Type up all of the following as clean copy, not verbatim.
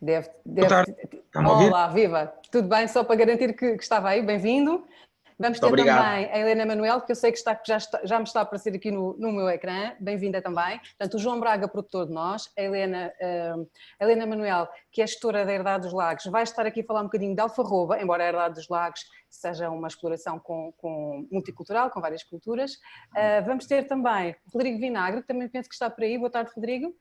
Boa tarde. Está-me a ouvir? Olá, viva! Tudo bem? Só para garantir que estava aí, bem-vindo. Vamos ter também a Helena Manuel, que eu sei que já me está a aparecer aqui no meu ecrã, bem-vinda também. Portanto, o João Braga, produtor de nós, a Helena Manuel, que é gestora da Herdade dos Lagos, vai estar aqui a falar um bocadinho de alfarroba, embora a Herdade dos Lagos seja uma exploração multicultural, com várias culturas. Vamos ter também Rodrigo Vinagre, que também penso que está por aí. Boa tarde, Rodrigo.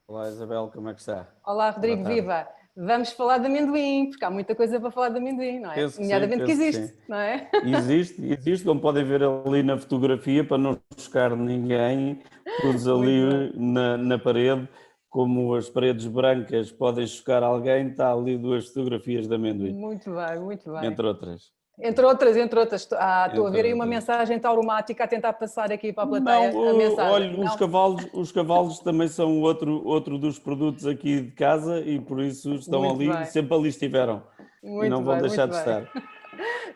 Olá, Isabel, como é que está? Olá, Rodrigo, viva! Vamos falar de amendoim, porque há muita coisa para falar de amendoim, não é? Nomeadamente que existe, não é? Existe, como podem ver ali na fotografia, para não chocar ninguém, todos ali na parede, como as paredes brancas podem chocar alguém, está ali duas fotografias de amendoim. Muito bem, muito bem. Entre outras. Entre outras. Estou a ver aí uma mensagem tauromática a tentar passar aqui para a plateia a mensagem. Olha, os cavalos também são outro dos produtos aqui de casa e por isso estão muito ali bem. E sempre ali estiveram. Muito e não vão bem, deixar de estar.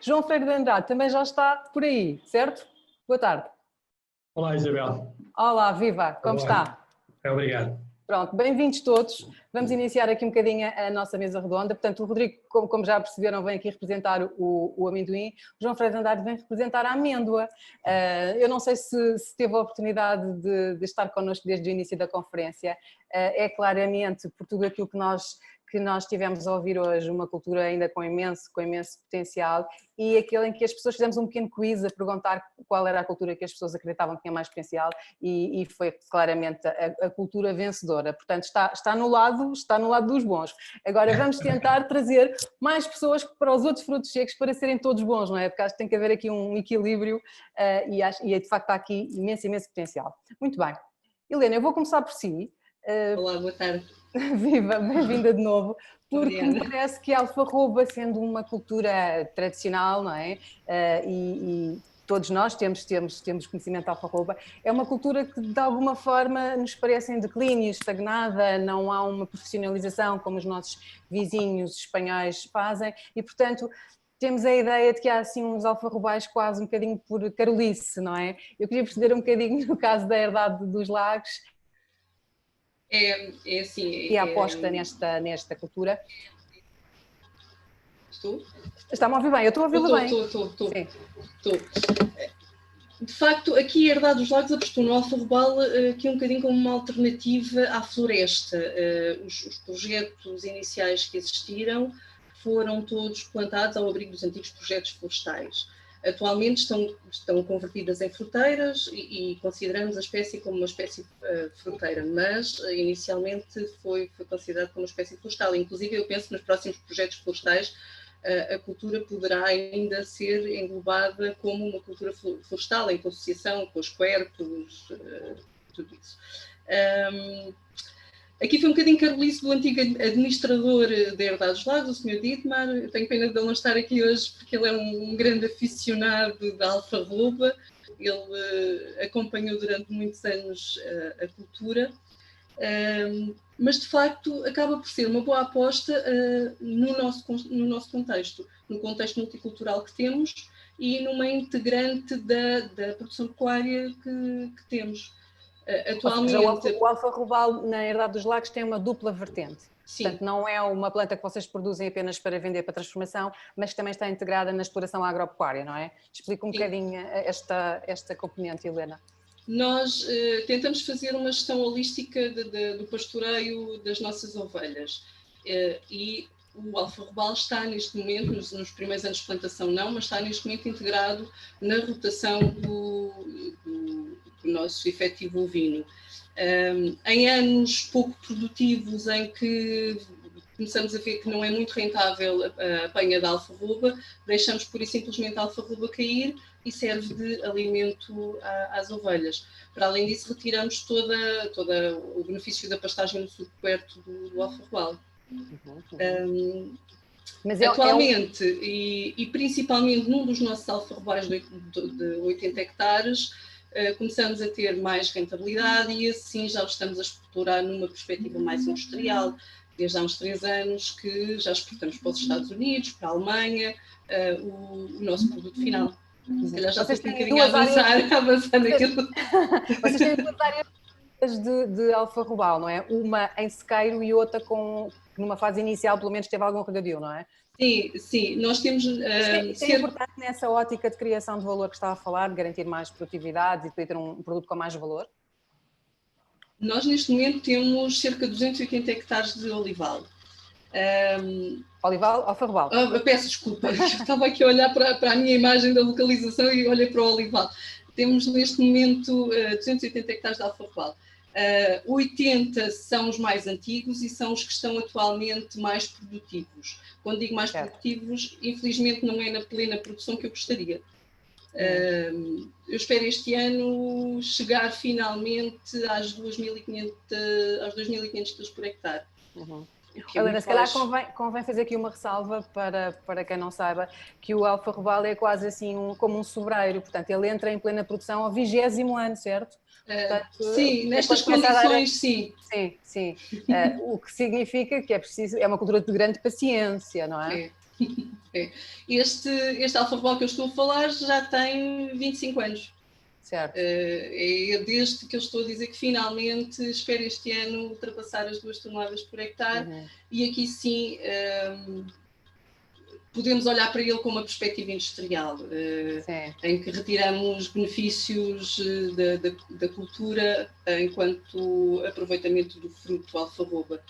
João Freire de Andrade também já está por aí, certo? Boa tarde. Olá, Isabel. Olá, viva, como está? Obrigado. Pronto, bem-vindos todos. Vamos iniciar aqui um bocadinho a nossa mesa redonda. Portanto, o Rodrigo, como já perceberam, vem aqui representar o amendoim. O João Freire de Andrade vem representar a amêndoa. Eu não sei se teve a oportunidade de estar connosco desde o início da conferência. É claramente, por tudo aquilo que nós tivemos a ouvir hoje, uma cultura ainda com imenso potencial, e aquele em que as pessoas fizemos um pequeno quiz a perguntar qual era a cultura que as pessoas acreditavam que tinha mais potencial, e foi claramente a cultura vencedora. Portanto, está no lado dos bons. Agora vamos tentar trazer mais pessoas para os outros frutos secos para serem todos bons, não é? Porque acho que tem que haver aqui um equilíbrio e de facto há aqui imenso potencial. Muito bem. Helena, eu vou começar por si. Olá, boa tarde. Viva, bem-vinda de novo, porque Obrigada. me parece que a alfarroba, sendo uma cultura tradicional, não é? E todos nós temos conhecimento da alfarroba, é uma cultura que de alguma forma nos parece em declínio, estagnada, não há uma profissionalização como os nossos vizinhos espanhóis fazem e, portanto, temos a ideia de que há assim uns alfarrobais quase um bocadinho por carolice, não é? Eu queria perceber um bocadinho no caso da Herdade dos Lagos, É assim... E a aposta nesta cultura. Estou? Está-me a ouvir bem? Eu estou a ouvi-lo bem. Estou. De facto, aqui a Herdade dos Lagos apostou no alfarrobal aqui um bocadinho como uma alternativa à floresta. Os projetos iniciais que existiram foram todos plantados ao abrigo dos antigos projetos florestais. Atualmente estão convertidas em fruteiras e consideramos a espécie como uma espécie fruteira, mas inicialmente foi considerado como uma espécie florestal. Inclusive, eu penso que nos próximos projetos florestais a cultura poderá ainda ser englobada como uma cultura florestal, em associação com os puertos, tudo isso. Aqui foi um bocadinho carolice do antigo administrador da Herdade dos Lagos, o Sr. Dietmar. Eu tenho pena de ele não estar aqui hoje, porque ele é um grande aficionado da alfarroba. Ele acompanhou durante muitos anos a cultura, mas de facto acaba por ser uma boa aposta no nosso contexto, no contexto multicultural que temos e numa integrante da produção pecuária que temos. Atualmente... Ou seja, o alfarrobal na Herdade dos Lagos tem uma dupla vertente. Sim. Portanto, não é uma planta que vocês produzem apenas para vender para transformação, mas que também está integrada na exploração agropecuária, não é? Explica um bocadinho esta componente, Helena. Nós tentamos fazer uma gestão holística do pastoreio das nossas ovelhas e o alfarrobal está neste momento, nos primeiros anos de plantação não, mas está neste momento integrado na rotação do nosso efetivo ovino. Em anos pouco produtivos, em que começamos a ver que não é muito rentável a apanha da alfarroba, deixamos pura e simplesmente a alfarroba cair e serve de alimento às ovelhas. Para além disso, retiramos todo o benefício da pastagem no subcoberto do alfarrobal. Mas atualmente, e principalmente num dos nossos alfarrobais de 80 hectares, começamos a ter mais rentabilidade e assim já o estamos a explorar numa perspectiva mais industrial. Desde há uns 3 anos que já exportamos para os Estados Unidos, para a Alemanha, o nosso produto final. Se calhar já estou um bocadinho a avançar naquilo. Vocês têm duas áreas de alfarrobal, não é? Uma em sequeiro e outra numa fase inicial, pelo menos teve algum regadio, não é? Sim, sim, nós temos... Isto é importante nessa ótica de criação de valor que estava a falar, de garantir mais produtividade e de ter um produto com mais valor? Nós, neste momento, temos cerca de 280 hectares de olival. Olival, alfarrobal. Peço desculpa, estava aqui a olhar para a minha imagem da localização e olhei para o olival. Temos, neste momento, 280 hectares de alfarrobal. 80 são os mais antigos e são os que estão atualmente mais produtivos. Quando digo mais produtivos, infelizmente não é na plena produção que eu gostaria. Eu espero este ano chegar finalmente às 2.500 quilos por hectare. Helena, se calhar convém fazer aqui uma ressalva para quem não saiba que o alfarrobal é quase assim como um sobreiro, portanto ele entra em plena produção ao 20º ano, certo? Portanto, sim, nestas condições sim. Sim. O que significa que é uma cultura de grande paciência, não é? É. Este alfarrobal que eu estou a falar já tem 25 anos. Certo. É desde que eu estou a dizer que finalmente espero este ano ultrapassar as 2 toneladas por hectare e aqui sim podemos olhar para ele com uma perspectiva industrial, em que retiramos benefícios da cultura enquanto aproveitamento do fruto alfarroba.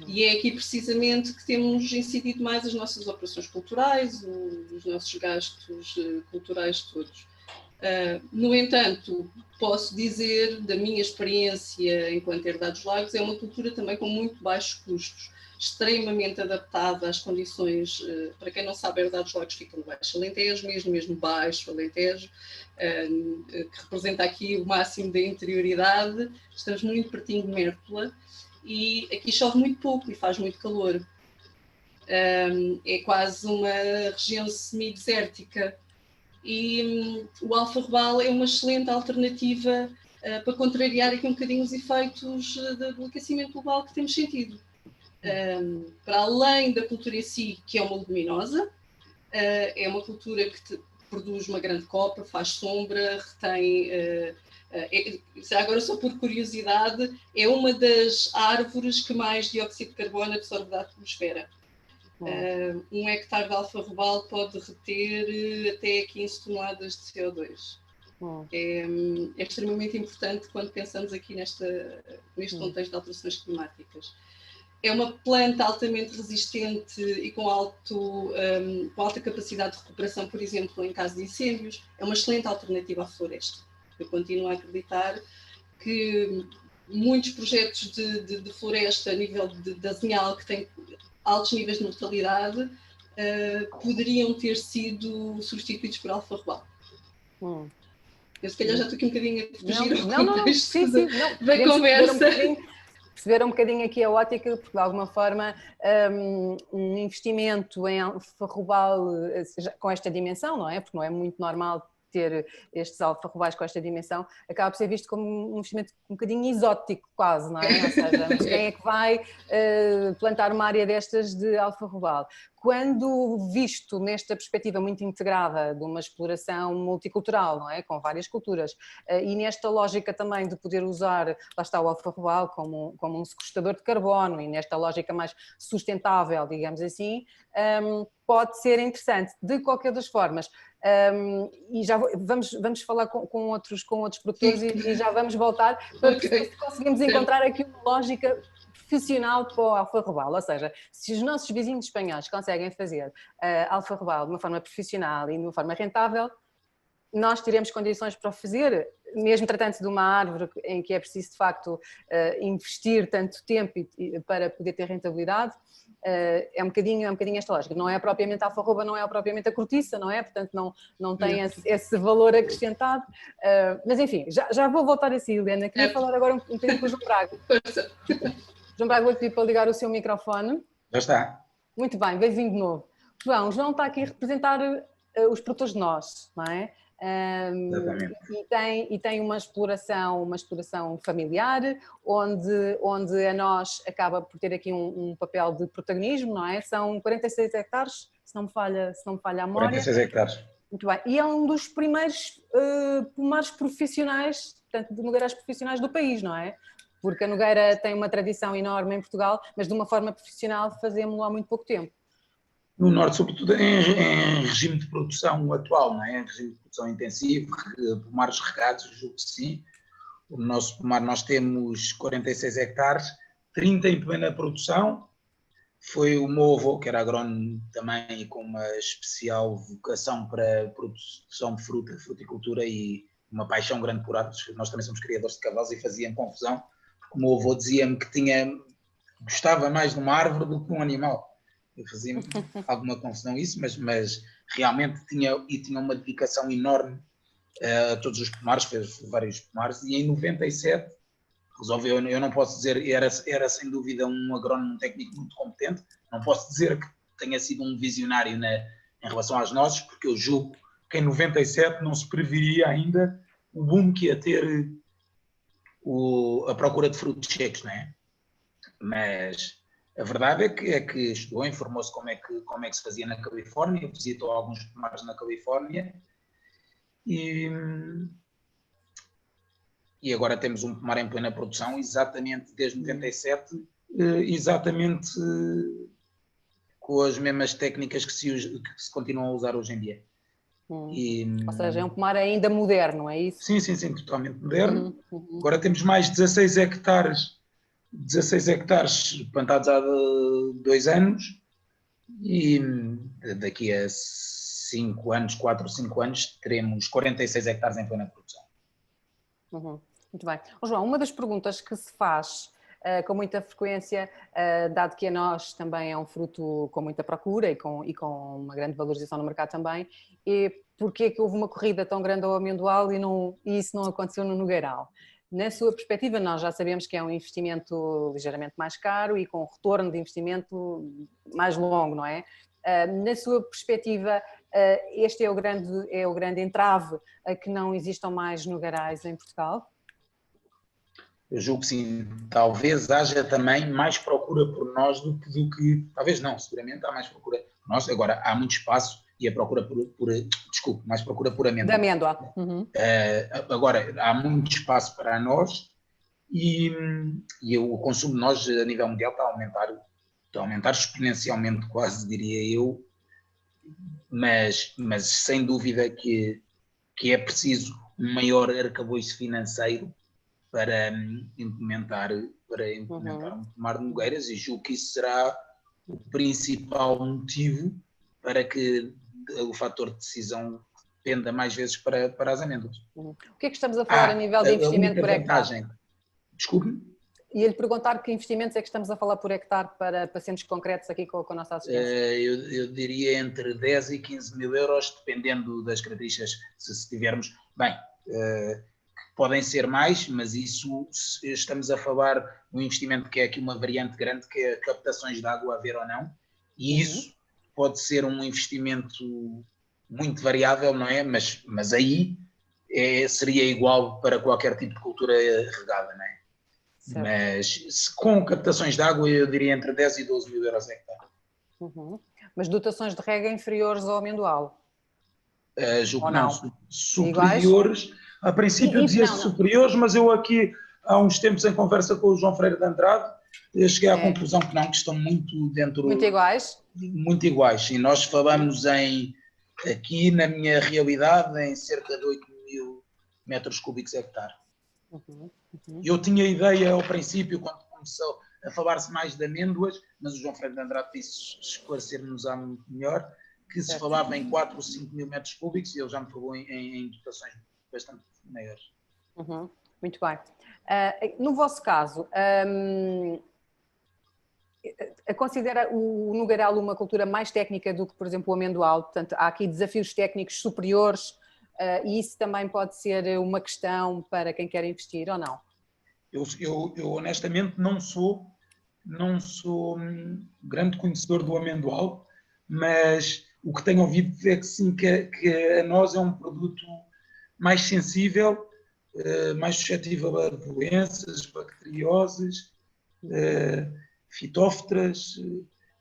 E é aqui precisamente que temos incidido mais as nossas operações culturais, os nossos gastos culturais todos. No entanto, posso dizer, da minha experiência enquanto Herdade dos Lagos, é uma cultura também com muito baixos custos, extremamente adaptada às condições. Para quem não sabe, a Herdade dos Lagos fica no Baixo Alentejo, mesmo Baixo Alentejo, que representa aqui o máximo da interioridade. Estamos muito pertinho de Mértola e aqui chove muito pouco e faz muito calor. É quase uma região semi-desértica. E o alfarrobal é uma excelente alternativa para contrariar aqui um bocadinho os efeitos do aquecimento global que temos sentido. Para além da cultura em si, que é uma leguminosa, é uma cultura que produz uma grande copa, faz sombra, retém... agora, só por curiosidade, é uma das árvores que mais dióxido de carbono absorve da atmosfera. 1 hectare de alfarrobal pode reter até 15 toneladas de CO2. É extremamente importante quando pensamos aqui neste contexto de alterações climáticas. É uma planta altamente resistente e com alta capacidade de recuperação, por exemplo, em caso de incêndios. É uma excelente alternativa à floresta. Eu continuo a acreditar que muitos projetos de floresta a nível de azinhal que têm altos níveis de mortalidade poderiam ter sido substituídos por alfarrobal. Eu se calhar já estou aqui um bocadinho a fugir ao contexto da conversa. Perceber um bocadinho aqui a ótica, porque de alguma forma um investimento em alfarrobal com esta dimensão, não é? Porque não é muito normal ter estes alfarrobais com esta dimensão, acaba por ser visto como um investimento um bocadinho exótico quase, não é? Ou seja, mas quem é que vai plantar uma área destas de alfarrobal? Quando visto nesta perspectiva muito integrada de uma exploração multicultural, não é? Com várias culturas, e nesta lógica também de poder usar, lá está o alfarrobal como um sequestrador de carbono, e nesta lógica mais sustentável, digamos assim, pode ser interessante. De qualquer das formas, e já vamos falar com outros produtores e já vamos voltar para perceber se conseguimos encontrar aqui uma lógica profissional para o alfarrobal, ou seja, se os nossos vizinhos espanhóis conseguem fazer alfarrobal de uma forma profissional e de uma forma rentável, nós teremos condições para o fazer, mesmo tratando-se de uma árvore em que é preciso de facto investir tanto tempo para poder ter rentabilidade. É um bocadinho esta lógica, não é propriamente a alfarroba, não é propriamente a cortiça, não é? Portanto não tem esse valor acrescentado, mas enfim, já vou voltar a si, Helena, queria falar agora um bocadinho com o João Braga. João Braga, vou pedir para ligar o seu microfone. Já está. Muito bem, bem-vindo de novo. João está aqui a representar os produtores de nós, não é? E tem uma exploração familiar, onde a nós acaba por ter aqui um papel de protagonismo, não é? São 46 hectares, se não me falha a memória. 46 hectares. Muito bem. E é um dos primeiros pomares profissionais portanto, de nogueirais profissionais do país, não é? Porque a nogueira tem uma tradição enorme em Portugal, mas de uma forma profissional fazemos-lo há muito pouco tempo. No Norte, sobretudo em regime de produção atual, não é? Em regime de produção intensivo, pomares regados, julgo que sim. O nosso pomar, nós temos 46 hectares, 30 em plena produção. Foi o meu avô, que era agrónomo também, com uma especial vocação para produção de fruta, fruticultura e uma paixão grande por aves. Nós também somos criadores de cavalos e fazia confusão, porque o meu avô dizia-me que gostava mais de uma árvore do que um animal. Eu fazia alguma confusão isso, mas realmente tinha uma dedicação enorme a todos os pomares, fez vários pomares, e em 97 resolveu, eu não posso dizer, era sem dúvida um agrónomo técnico muito competente, não posso dizer que tenha sido um visionário em relação às nozes, porque eu julgo que em 97 não se previria ainda o boom que ia ter a procura de frutos secos, não é? Mas a verdade é que estudou, informou-se como é que se fazia na Califórnia, visitou alguns pomares na Califórnia e agora temos um pomar em plena produção, exatamente desde 97, exatamente com as mesmas técnicas que se continuam a usar hoje em dia. Ou seja, é um pomar ainda moderno, é isso? Sim, totalmente moderno. Agora temos mais 16 hectares plantados há 2 anos e daqui a 5 anos, 4 ou 5 anos, teremos 46 hectares em plena produção. Muito bem. João, uma das perguntas que se faz com muita frequência, dado que a noz também é um fruto com muita procura e com uma grande valorização no mercado também, é porque é que houve uma corrida tão grande ao amendoal e isso não aconteceu no nogueiral? Na sua perspectiva, nós já sabemos que é um investimento ligeiramente mais caro e com retorno de investimento mais longo, não é? Na sua perspectiva, este é o grande entrave a que não existam mais nogueirais em Portugal? Eu julgo que sim. Talvez haja também mais procura por nós do que talvez não, seguramente há mais procura por nós. Agora, há muito espaço e a procura mais procura por amêndoa. Da amêndoa. Agora, há muito espaço para nós e o consumo de nós a nível mundial está a aumentar exponencialmente, quase diria eu, mas sem dúvida que é preciso um maior arcabouço financeiro para implementar um pomar de nogueiras, e julgo que isso será o principal motivo para que o fator de decisão penda mais vezes para as amêndoas. O que é que estamos a falar a nível de investimento por hectare? Desculpe-me. Ia-lhe perguntar que investimentos é que estamos a falar por hectare para pacientes concretos aqui com a nossa assistência? Eu diria entre 10 e 15 mil euros, dependendo das características, se tivermos... Bem, podem ser mais, mas isso estamos a falar de um investimento que é aqui uma variante grande, que é captações de água, a ver ou não, e isso pode ser um investimento muito variável, não é? Mas aí seria igual para qualquer tipo de cultura regada, não é? Certo. Mas com captações de água eu diria entre 10 e 12 mil euros a hectare. Mas dotações de rega inferiores ao amendoal? Julgo que não, superiores. Iguais? A princípio dizia-se superiores, mas eu aqui há uns tempos em conversa com o João Freire de Andrade, eu cheguei à conclusão que não, que estão muito dentro... Muito iguais? Muito iguais, e nós falamos aqui na minha realidade em cerca de 8 mil metros cúbicos hectare. Eu tinha ideia ao princípio, quando começou a falar-se mais de amêndoas, mas o João Freire de Andrade disse esclarecer-nos muito melhor, que se falava em 4 ou 5 mil metros cúbicos, e ele já me falou em dotações bastante maiores. Muito bem. No vosso caso, considera o nogueiral uma cultura mais técnica do que, por exemplo, o amendoal? Portanto, há aqui desafios técnicos superiores e isso também pode ser uma questão para quem quer investir ou não? Eu honestamente não sou grande conhecedor do amendoal, mas o que tenho ouvido é que sim, que a noz é um produto mais sensível, mais suscetível a doenças, bacteriosas, fitóftoras,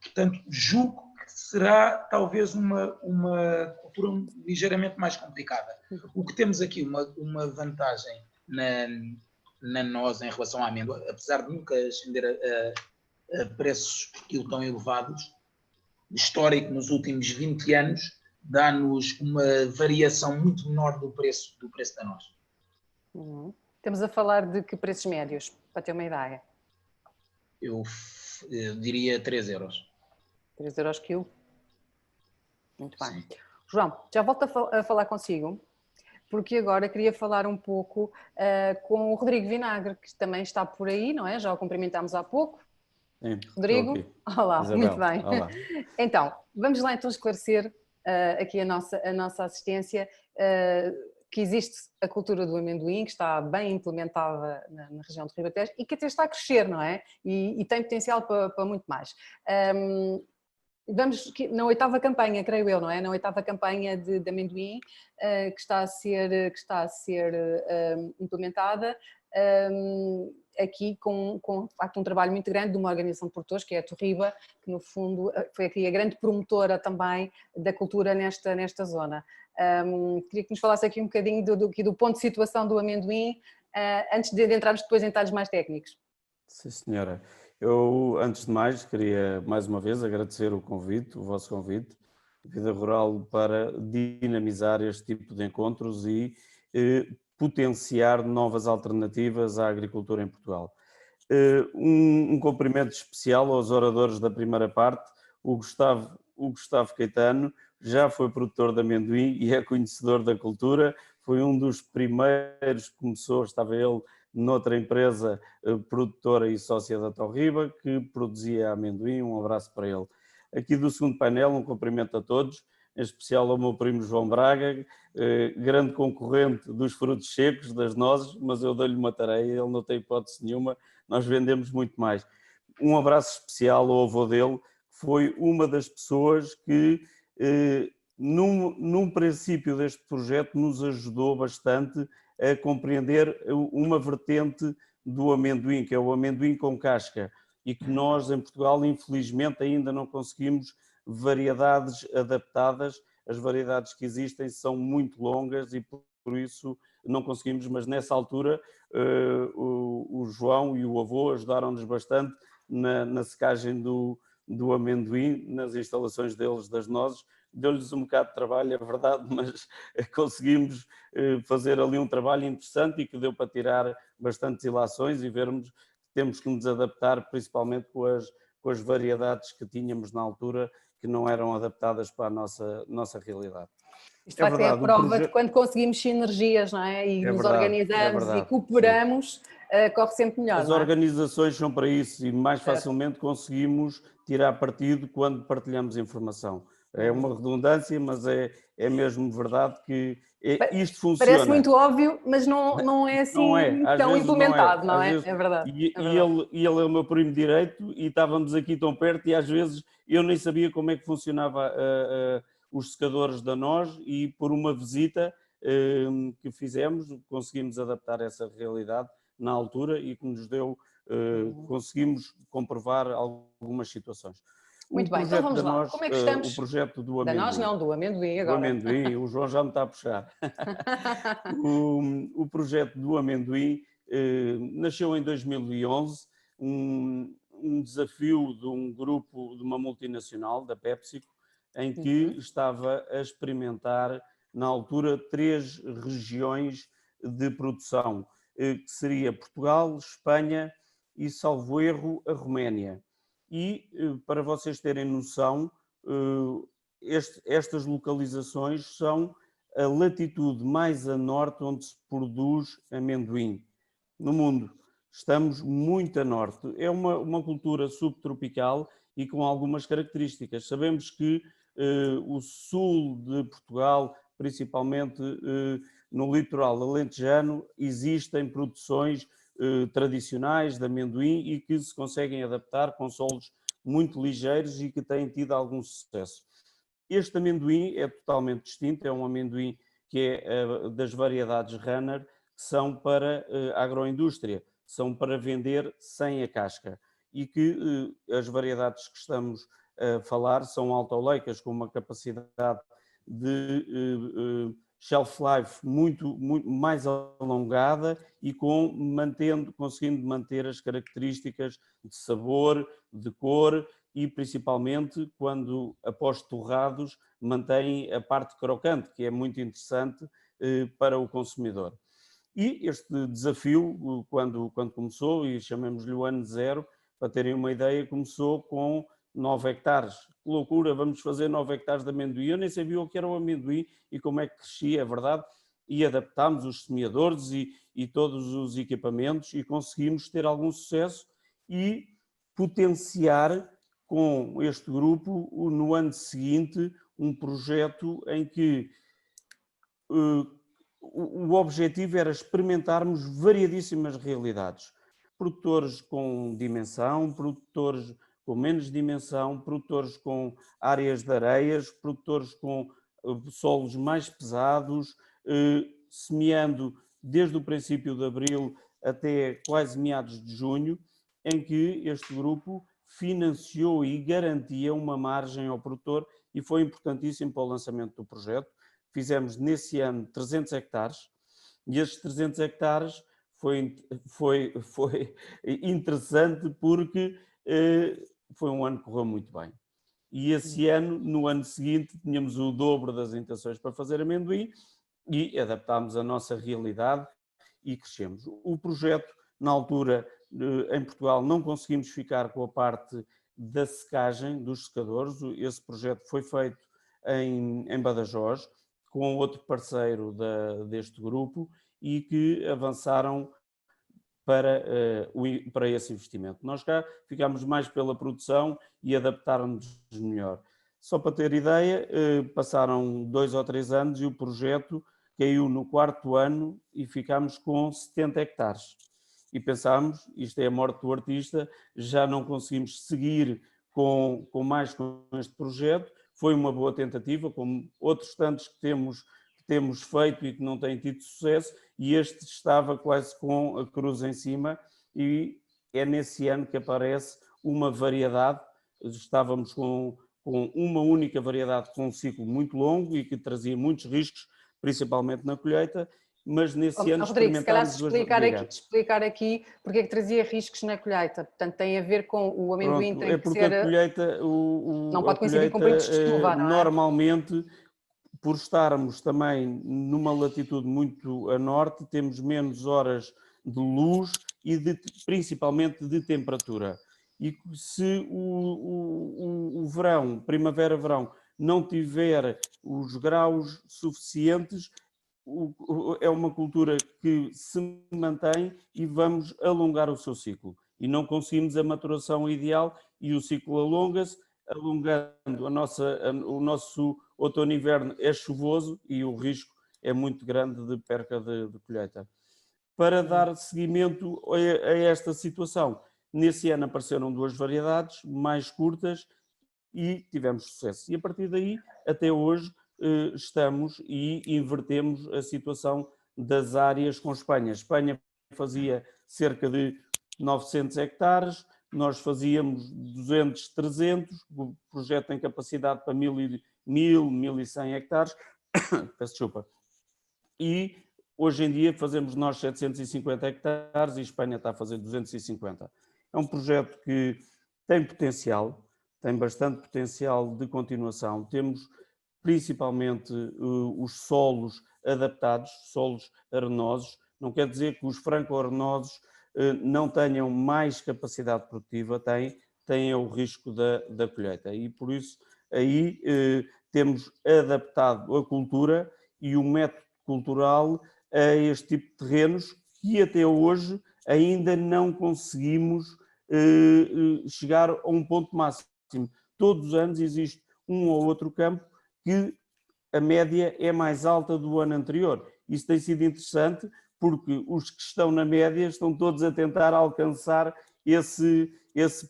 portanto julgo que será talvez uma cultura ligeiramente mais complicada. O que temos aqui, uma vantagem na noz em relação à amêndoa, apesar de nunca ascender a preços por quilo tão elevados, histórico nos últimos 20 anos, dá-nos uma variação muito menor do preço da noz. Estamos a falar de que preços médios, para ter uma ideia? Eu diria 3 euros. 3 euros quilo? Muito bem. Sim. João, já volto a falar consigo, porque agora queria falar um pouco com o Rodrigo Vinagre, que também está por aí, não é? Já o cumprimentámos há pouco. Sim, Rodrigo? Olá, Isabel, muito bem. olá. Então, vamos lá então esclarecer aqui a nossa assistência, que existe a cultura do amendoim, que está bem implementada na região de Ribatejo e que até está a crescer, não é? E tem potencial para muito mais. Vamos na 8ª campanha, creio eu, não é? Na 8ª campanha de amendoim que está a ser implementada, aqui com de facto um trabalho muito grande de uma organização de produtores, que é a Torriba, que no fundo foi aqui a grande promotora também da cultura nesta zona. Queria que nos falasse aqui um bocadinho do ponto de situação do amendoim, antes de entrarmos depois em detalhes mais técnicos. Sim, senhora. Eu, antes de mais, queria mais uma vez agradecer o vosso convite, Vida Rural, para dinamizar este tipo de encontros e potenciar novas alternativas à agricultura em Portugal. Um cumprimento especial aos oradores da primeira parte. O Gustavo Caetano já foi produtor de amendoim e é conhecedor da cultura, foi um dos primeiros que começou, estava ele noutra empresa produtora e sócia da Torriba, que produzia amendoim. Um abraço para ele. Aqui do segundo painel, um cumprimento a todos, em especial ao meu primo João Braga, grande concorrente dos frutos secos, das nozes, mas eu dou-lhe uma tarefa, ele não tem hipótese nenhuma, nós vendemos muito mais. Um abraço especial ao avô dele, que foi uma das pessoas que, num princípio deste projeto, nos ajudou bastante a compreender uma vertente do amendoim, que é o amendoim com casca, e que nós em Portugal infelizmente ainda não conseguimos variedades adaptadas. As variedades que existem são muito longas e por isso não conseguimos, mas nessa altura o João e o avô ajudaram-nos bastante na secagem do amendoim, nas instalações deles das nozes. Deu-lhes um bocado de trabalho, é verdade, mas conseguimos fazer ali um trabalho interessante e que deu para tirar bastantes ilações e vermos que temos que nos adaptar, principalmente com as variedades que tínhamos na altura, que não eram adaptadas para a nossa realidade. Isto é a prova de quando conseguimos sinergias, não é? E nos organizamos e cooperamos, corre sempre melhor. As organizações são para isso e mais facilmente conseguimos tirar partido quando partilhamos informação. É uma redundância, mas é mesmo verdade que isto funciona. Parece muito óbvio, mas não é assim tão implementado, não é? É verdade. E ele é o meu primo direito e estávamos aqui tão perto e às vezes eu nem sabia como é que funcionava os secadores da noz e por uma visita que fizemos conseguimos adaptar essa realidade na altura e que nos deu, conseguimos comprovar algumas situações. Muito bem, então vamos lá. Como é que estamos? O projeto do amendoim. Da nós não, do amendoim agora. Do amendoim, o João já me está a puxar. O projeto do amendoim nasceu em 2011, um desafio de um grupo, de uma multinacional, da PepsiCo, em que estava a experimentar, na altura, 3 regiões de produção, que seria Portugal, Espanha e, salvo erro, a Roménia. E, para vocês terem noção, estas localizações são a latitude mais a norte onde se produz amendoim no mundo. Estamos muito a norte. É uma cultura subtropical e com algumas características. Sabemos que o sul de Portugal, principalmente no litoral alentejano, existem produções tradicionais de amendoim e que se conseguem adaptar com solos muito ligeiros e que têm tido algum sucesso. Este amendoim é totalmente distinto, é um amendoim que é das variedades Runner, que são para a agroindústria, são para vender sem a casca e que as variedades que estamos a falar são alto-oleicas, com uma capacidade de shelf life muito mais alongada e conseguindo manter as características de sabor, de cor e principalmente quando após torrados mantém a parte crocante, que é muito interessante para o consumidor. E este desafio, quando começou, e chamemos-lhe o ano zero, para terem uma ideia, começou com 9 hectares. Que loucura, vamos fazer 9 hectares de amendoim. Eu nem sabia o que era o amendoim e como é que crescia, é verdade. E adaptámos os semeadores e todos os equipamentos e conseguimos ter algum sucesso e potenciar com este grupo, no ano seguinte, um projeto em que o objetivo era experimentarmos variadíssimas realidades. Produtores com dimensão, produtores com menos dimensão, produtores com áreas de areias, produtores com solos mais pesados, semeando desde o princípio de abril até quase meados de junho, em que este grupo financiou e garantia uma margem ao produtor e foi importantíssimo para o lançamento do projeto. Fizemos nesse ano 300 hectares e estes 300 hectares foi interessante porque foi um ano que correu muito bem. E esse ano, no ano seguinte, tínhamos o dobro das intenções para fazer amendoim e adaptámos a nossa realidade e crescemos. O projeto, na altura, em Portugal, não conseguimos ficar com a parte da secagem dos secadores. Esse projeto foi feito em Badajoz, com outro parceiro deste grupo e que avançaram para esse investimento. Nós cá ficámos mais pela produção e adaptaram-nos melhor. Só para ter ideia, passaram 2 ou 3 anos e o projeto caiu no 4º ano e ficámos com 70 hectares. E pensámos, isto é a morte do artista, já não conseguimos seguir com este projeto. Foi uma boa tentativa, como outros tantos que temos feito e que não têm tido sucesso, e este estava quase com a cruz em cima, e é nesse ano que aparece uma variedade. Estávamos com uma única variedade com um ciclo muito longo e que trazia muitos riscos, principalmente na colheita, mas nesse ano Rodrigo, se calhar explicar aqui porque é que trazia riscos na colheita. Portanto, tem a ver com o amendoim. Pronto, tem que ser... a colheita, não pode coincidir com períodos de chuva, não é? Normalmente, por estarmos também numa latitude muito a norte, temos menos horas de luz e principalmente de temperatura. E se o verão, primavera-verão, não tiver os graus suficientes, é uma cultura que se mantém e vamos alongar o seu ciclo. E não conseguimos a maturação ideal e o ciclo alonga-se, alongando o nosso outono e inverno é chuvoso e o risco é muito grande de perca de colheita. Para dar seguimento a esta situação, nesse ano apareceram 2 variedades mais curtas e tivemos sucesso. E a partir daí, até hoje, estamos e invertemos a situação das áreas com Espanha. A Espanha fazia cerca de 900 hectares, nós fazíamos 200, 300, o projeto tem capacidade para 1.100 hectares, peço desculpa, e hoje em dia fazemos nós 750 hectares e a Espanha está a fazer 250. É um projeto que tem potencial, tem bastante potencial de continuação. Temos principalmente os solos adaptados, solos arenosos. Não quer dizer que os franco-arenosos não tenham mais capacidade produtiva, têm o risco da colheita. E por isso aí temos adaptado a cultura e o método cultural a este tipo de terrenos que até hoje ainda não conseguimos chegar a um ponto máximo. Todos os anos existe um ou outro campo que a média é mais alta do ano anterior. Isso tem sido interessante porque os que estão na média estão todos a tentar alcançar esse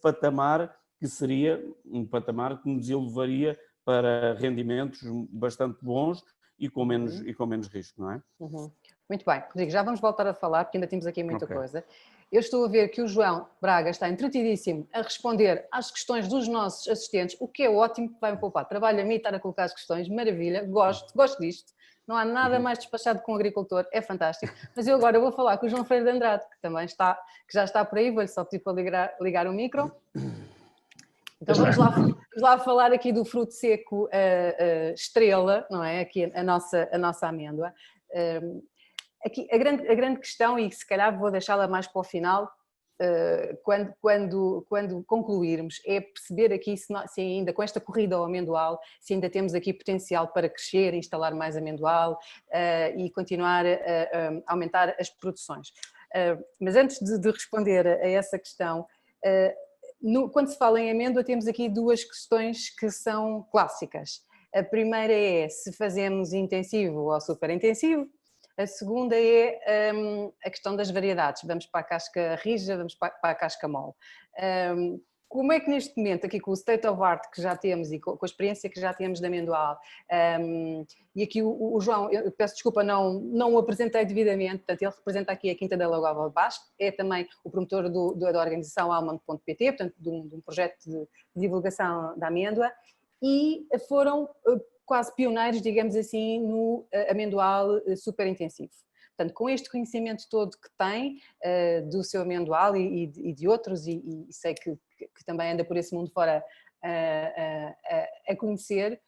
patamar, que seria um patamar que nos elevaria para rendimentos bastante bons e com menos risco, não é? Muito bem, Rodrigo, já vamos voltar a falar, porque ainda temos aqui muita coisa. Eu estou a ver que o João Braga está entretidíssimo a responder às questões dos nossos assistentes, o que é ótimo, que vai-me poupar trabalho a mim estar a colocar as questões, maravilha, gosto disto. Não há nada mais despachado que um agricultor, é fantástico. Mas eu agora vou falar com o João Freire de Andrade, que também que já está por aí, vou-lhe só pedir para ligar o micro. Então vamos lá falar aqui do fruto seco estrela, não é? Aqui a nossa amêndoa. Aqui a grande questão, e se calhar vou deixá-la mais para o final, quando concluirmos, é perceber aqui se ainda com esta corrida ao amendoal, se ainda temos aqui potencial para crescer, instalar mais amendoal e continuar a aumentar as produções. Mas antes de responder a essa questão, quando se fala em amêndoa temos aqui duas questões que são clássicas. A primeira é se fazemos intensivo ou super intensivo. A segunda é a questão das variedades. Vamos para a casca rija, vamos para a casca mole. Como é que neste momento, aqui com o state of art que já temos e com a experiência que já temos de amendoal, e aqui o João, eu peço desculpa, não o apresentei devidamente, portanto ele representa aqui a Quinta da Lagoa de Basto, é também o promotor da organização Almond.pt, portanto de um projeto de divulgação da amêndoa, e foram quase pioneiros, digamos assim, no amendoal super intensivo. Portanto, com este conhecimento todo que tem do seu amendoal e de outros, e sei que também anda por esse mundo fora a conhecer,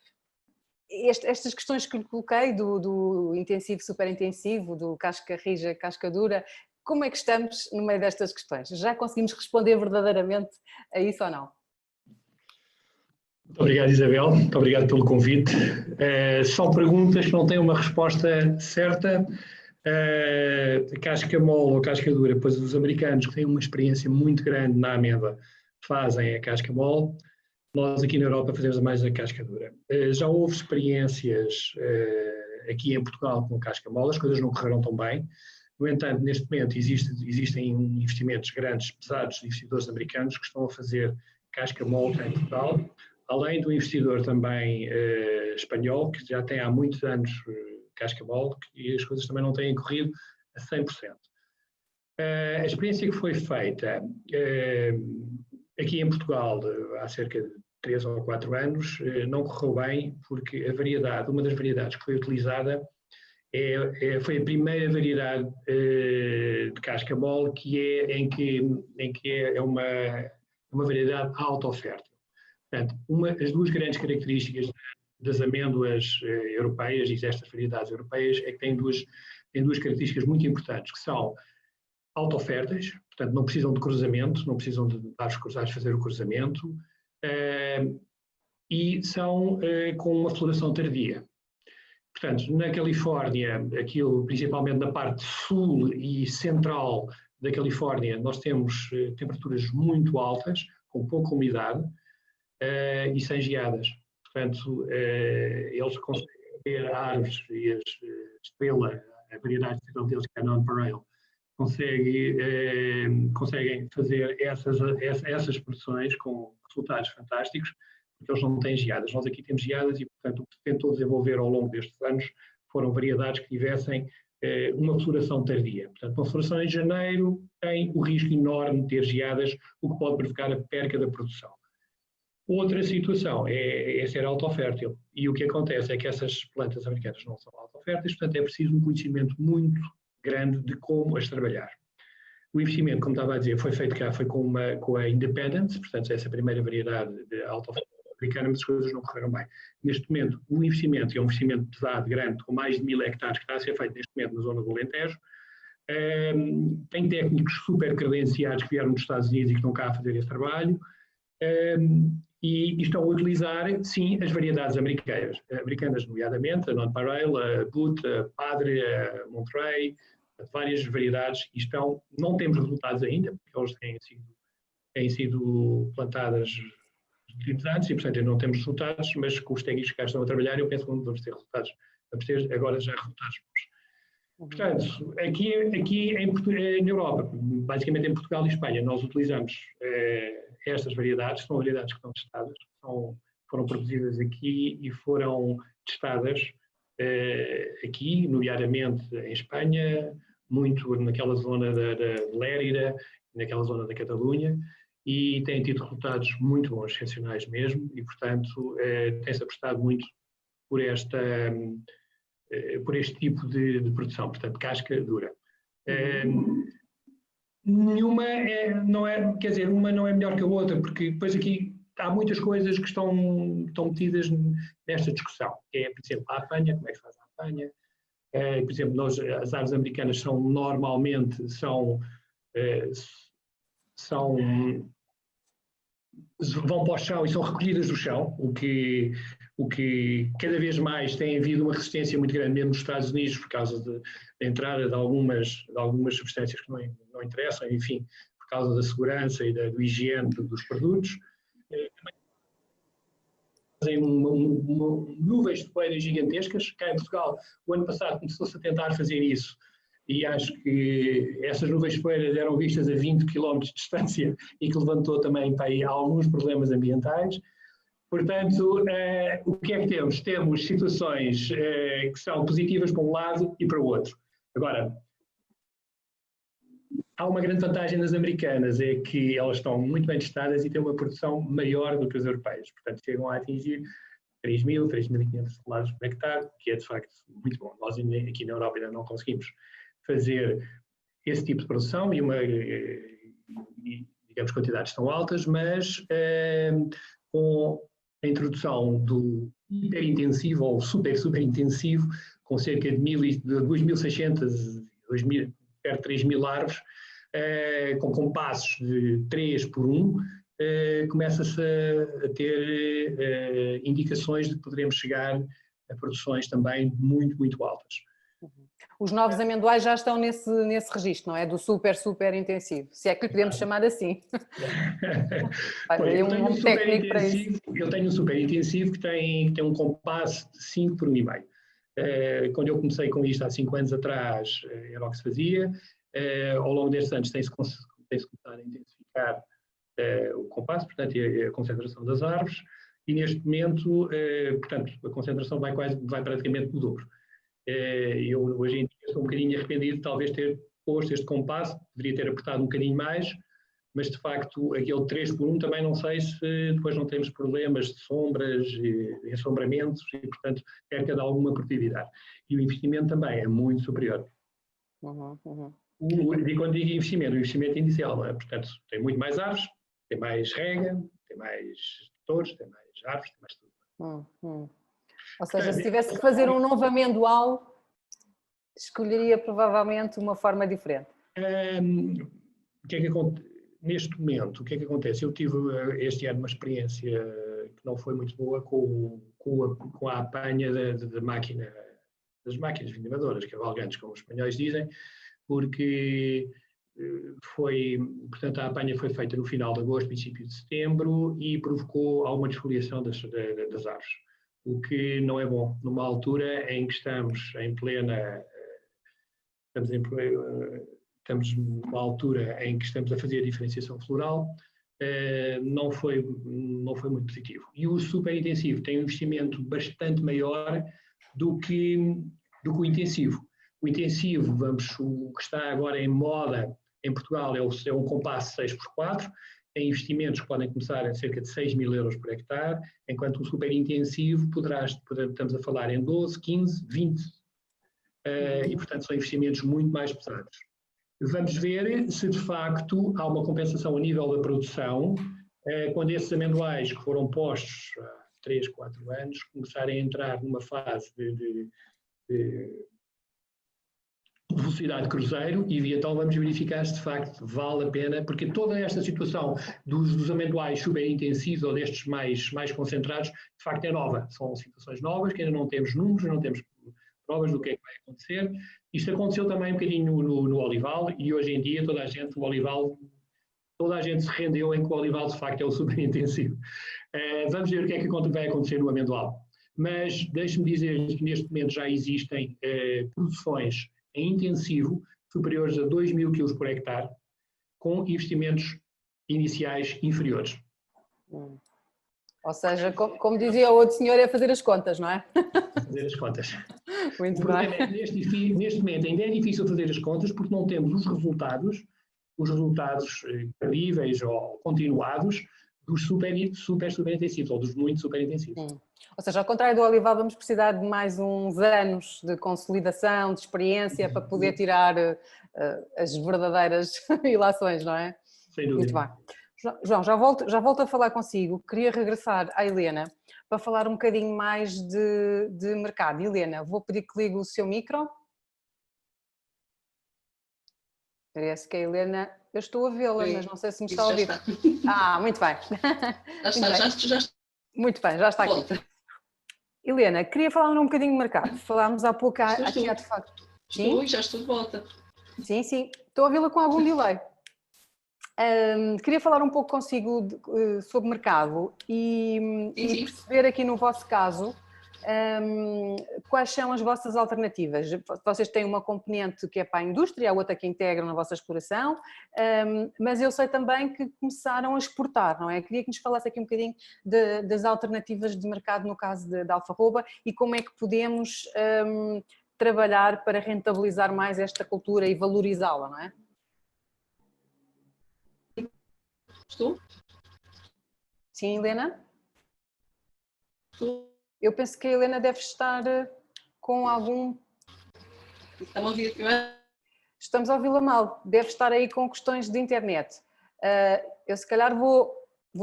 estas questões que lhe coloquei do intensivo, super intensivo, do casca rija, casca dura, como é que estamos no meio destas questões? Já conseguimos responder verdadeiramente a isso ou não? Muito obrigado, Isabel. Muito obrigado pelo convite. São perguntas que não têm uma resposta certa. A casca mole ou casca dura, pois os americanos que têm uma experiência muito grande na amêndoa fazem a casca mole. Nós aqui na Europa fazemos mais a casca dura. Já houve experiências aqui em Portugal com casca mole, as coisas não correram tão bem. No entanto, neste momento existem investimentos grandes, pesados de investidores americanos que estão a fazer casca mole em Portugal, além do investidor também espanhol, que já tem há muitos anos casca mole, e as coisas também não têm corrido a 100%. A experiência que foi feita aqui em Portugal há cerca de 3 ou 4 anos não correu bem, porque uma das variedades que foi utilizada foi a primeira variedade de casca mole em que é uma variedade alta-fértil. Portanto, as duas grandes características das amêndoas europeias e destas variedades europeias é que têm duas características muito importantes, que são auto-férteis, portanto não precisam de cruzamento, não precisam de árvores cruzadas fazer o cruzamento, e são com uma floração tardia. Portanto, na Califórnia, principalmente na parte sul e central da Califórnia, nós temos temperaturas muito altas, com pouca umidade e sem geadas. Portanto, eles conseguem ter árvores e a estrela, a variedade de estrela deles, que é a non-pareil, conseguem fazer essas produções com resultados fantásticos, porque eles não têm geadas. Nós aqui temos geadas e, portanto, o que se tentou desenvolver ao longo destes anos foram variedades que tivessem uma floração tardia. Portanto, uma floração em janeiro tem o risco enorme de ter geadas, o que pode provocar a perca da produção. Outra situação é ser autofértil. E o que acontece é que essas plantas americanas não são autoférteis, portanto é preciso um conhecimento muito grande de como as trabalhar. O investimento, como estava a dizer, foi feito cá, foi com a Independence, portanto essa primeira variedade de autofértil americana, mas as coisas não correram bem. Neste momento, o investimento, é um investimento pesado, grande, com mais de 1000 hectares que está a ser feito neste momento na zona do Alentejo. Tem técnicos super credenciados que vieram dos Estados Unidos e que estão cá a fazer esse trabalho. E estão a utilizar, sim, as variedades americanas, nomeadamente a non-pareil, a Butte, a Padre, a Monterey, várias variedades, e não temos resultados ainda, porque elas têm sido plantadas nos últimos anos, e portanto ainda não temos resultados, mas com os técnicos que cá estão a trabalhar, eu penso que vamos ter resultados. Vamos ter agora já resultados bons. Portanto, aqui na Europa, basicamente em Portugal e Espanha, nós utilizamos estas variedades, são variedades que estão testadas, foram produzidas aqui e foram testadas aqui, nomeadamente em Espanha, muito naquela zona de Lérida, naquela zona da Catalunha, e têm tido resultados muito bons, excepcionais mesmo, e portanto tem-se apostado muito por esta por este tipo de produção, portanto, casca dura. Nenhuma não é, quer dizer, uma não é melhor que a outra, porque depois aqui há muitas coisas que estão metidas nesta discussão, que é, por exemplo, a apanha, como é que se faz a apanha. Por exemplo, as aves americanas normalmente vão para o chão e são recolhidas do chão, o que cada vez mais tem havido uma resistência muito grande, mesmo nos Estados Unidos, por causa da entrada de algumas substâncias que não interessam, enfim, por causa da segurança e do higiene dos produtos. Fazem nuvens de poeiras gigantescas. Cá em Portugal, o ano passado começou-se a tentar fazer isso, e acho que essas nuvens de poeiras eram vistas a 20 km de distância e que levantou também para aí alguns problemas ambientais. Portanto, o que é que temos? Temos situações que são positivas para um lado e para o outro. Agora, há uma grande vantagem nas americanas, é que elas estão muito bem testadas e têm uma produção maior do que as europeias. Portanto, chegam a atingir 3.000, 3.500 toneladas por hectare, que é de facto muito bom. Nós aqui na Europa ainda não conseguimos fazer esse tipo de produção e digamos, quantidades tão altas, mas com a introdução do hiperintensivo ou super-intensivo, com cerca de 2.600, perto de 3.000 árvores, com compassos de 3 por 1, começa-se a ter indicações de que poderemos chegar a produções também muito, muito altas. Os novos amendoais já estão nesse registro, não é? Do super intensivo, se é que lhe podemos chamar assim. Eu tenho um super intensivo que tem um compasso de 5 por 1,5. Quando eu comecei com isto há 5 anos atrás, era o que se fazia. Ao longo destes anos tem-se começado a intensificar o compasso, portanto, a concentração das árvores, e neste momento, portanto, a concentração vai praticamente no dobro. Eu hoje em dia estou um bocadinho arrependido de talvez ter posto este compasso, poderia ter apertado um bocadinho mais, mas de facto aquele 3 por 1 também não sei se depois não temos problemas de sombras, ensombramentos e portanto perca de alguma produtividade. E o investimento também é muito superior. E quando digo investimento, o investimento inicial, não é? Portanto, tem muito mais árvores, tem mais rega, tem mais tutores, tem mais árvores, tem mais tudo. Ou seja, se tivesse que fazer um novo amendoal, escolheria provavelmente uma forma diferente. Neste momento, o que é que acontece? Eu tive este ano uma experiência que não foi muito boa com a apanha das máquinas vendadoras, cavalgantes, como os espanhóis dizem, porque portanto, a apanha foi feita no final de agosto, princípio de setembro, e provocou alguma desfoliação das árvores, o que não é bom numa altura em que estamos numa altura em que estamos a fazer a diferenciação floral. Não foi muito positivo. E o super intensivo tem um investimento bastante maior do que o intensivo. O intensivo, o que está agora em moda em Portugal é um compasso 6x4, tem investimentos que podem começar em cerca de 6.000 euros por hectare, enquanto o super intensivo estamos a falar em 12, 15, 20, e portanto são investimentos muito mais pesados. Vamos ver se de facto há uma compensação a nível da produção, quando esses amendoais que foram postos há 3, 4 anos começarem a entrar numa fase de velocidade de cruzeiro, e então vamos verificar se de facto vale a pena, porque toda esta situação dos amendoais super intensivos ou destes mais concentrados, de facto é nova. São situações novas que ainda não temos números, não temos provas do que é que vai acontecer. Isto aconteceu também um bocadinho no olival, e hoje em dia toda a gente se rendeu em que o olival de facto é o super intensivo. Vamos ver o que é que vai acontecer no amendoal. Mas deixe-me dizer que neste momento já existem produções em intensivo superiores a 2.000 kg por hectare, com investimentos iniciais inferiores. Ou seja, como dizia o outro senhor, é fazer as contas, não é? Fazer as contas. Muito o problema é que neste momento ainda é difícil fazer as contas porque não temos os resultados credíveis ou continuados dos super intensivos, ou dos muito super intensivos. Ou seja, ao contrário do olival, vamos precisar de mais uns anos de consolidação, de experiência, para poder tirar as verdadeiras ilações, não é? Sem dúvida. Muito bem. João, já volto a falar consigo. Queria regressar à Helena para falar um bocadinho mais de mercado. Helena, vou pedir que ligue o seu micro. Parece que a Helena, eu estou a vê-la, mas não sei se me está a ouvir. Muito bem. Já está. Muito bem, já está aqui. Helena, queria falar um bocadinho de mercado. Falámos há pouco aqui há de facto. Já estou de volta. Sim, estou a ouvi-la com algum delay. Queria falar um pouco consigo sobre mercado e perceber aqui no vosso caso quais são as vossas alternativas. Vocês têm uma componente que é para a indústria, a outra que integram na vossa exploração, mas eu sei também que começaram a exportar, não é? Queria que nos falasse aqui um bocadinho das alternativas de mercado no caso da Alfarroba e como é que podemos trabalhar para rentabilizar mais esta cultura e valorizá-la, não é? Estou? Sim, Helena? Estou. Eu penso que a Helena deve estar com algum... Está-me a ouvir? Estamos a ouvi-la mal, deve estar aí com questões de internet. Eu se calhar vou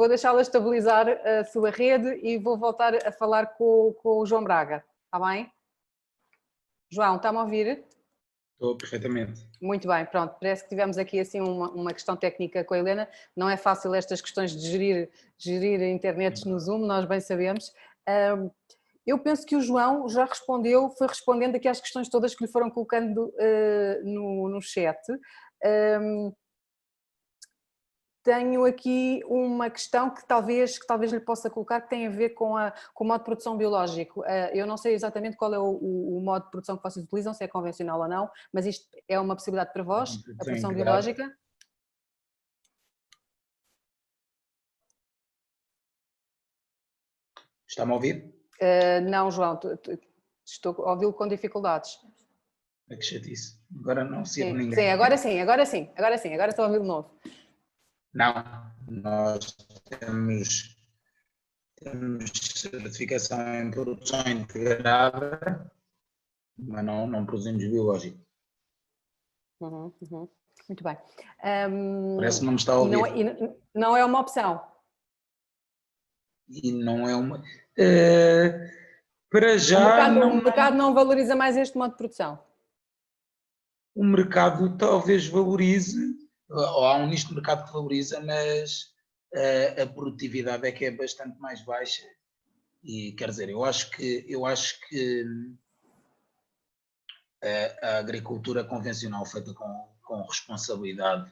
deixá-la estabilizar a sua rede e vou voltar a falar com o João Braga, está bem? João, está-me a ouvir? Estou perfeitamente. Muito bem, pronto, parece que tivemos aqui assim uma questão técnica com a Helena, não é fácil estas questões de gerir internets no Zoom, nós bem sabemos. Eu penso que o João já respondeu, foi respondendo aqui às questões todas que lhe foram colocando no chat. Tenho aqui uma questão que talvez lhe possa colocar, que tem a ver com o modo de produção biológico. Eu não sei exatamente qual é o modo de produção que vocês utilizam, se é convencional ou não, mas isto é uma possibilidade para vós, a produção biológica? Está-me a ouvir? Não, João, estou a ouvi-lo com dificuldades. É que chatice. Agora não sirvo ninguém. Sim, agora estou a ouvir de novo. Não, nós temos certificação em produção integrada, mas não produzimos biológico. Muito bem. Parece que não me está a ouvir. Não é uma opção. E não é uma... para já... O mercado não valoriza mais este modo de produção? O mercado talvez valorize, ou há um nicho de mercado que valoriza, mas a produtividade é que é bastante mais baixa. E quer dizer, eu acho que a agricultura convencional feita com responsabilidade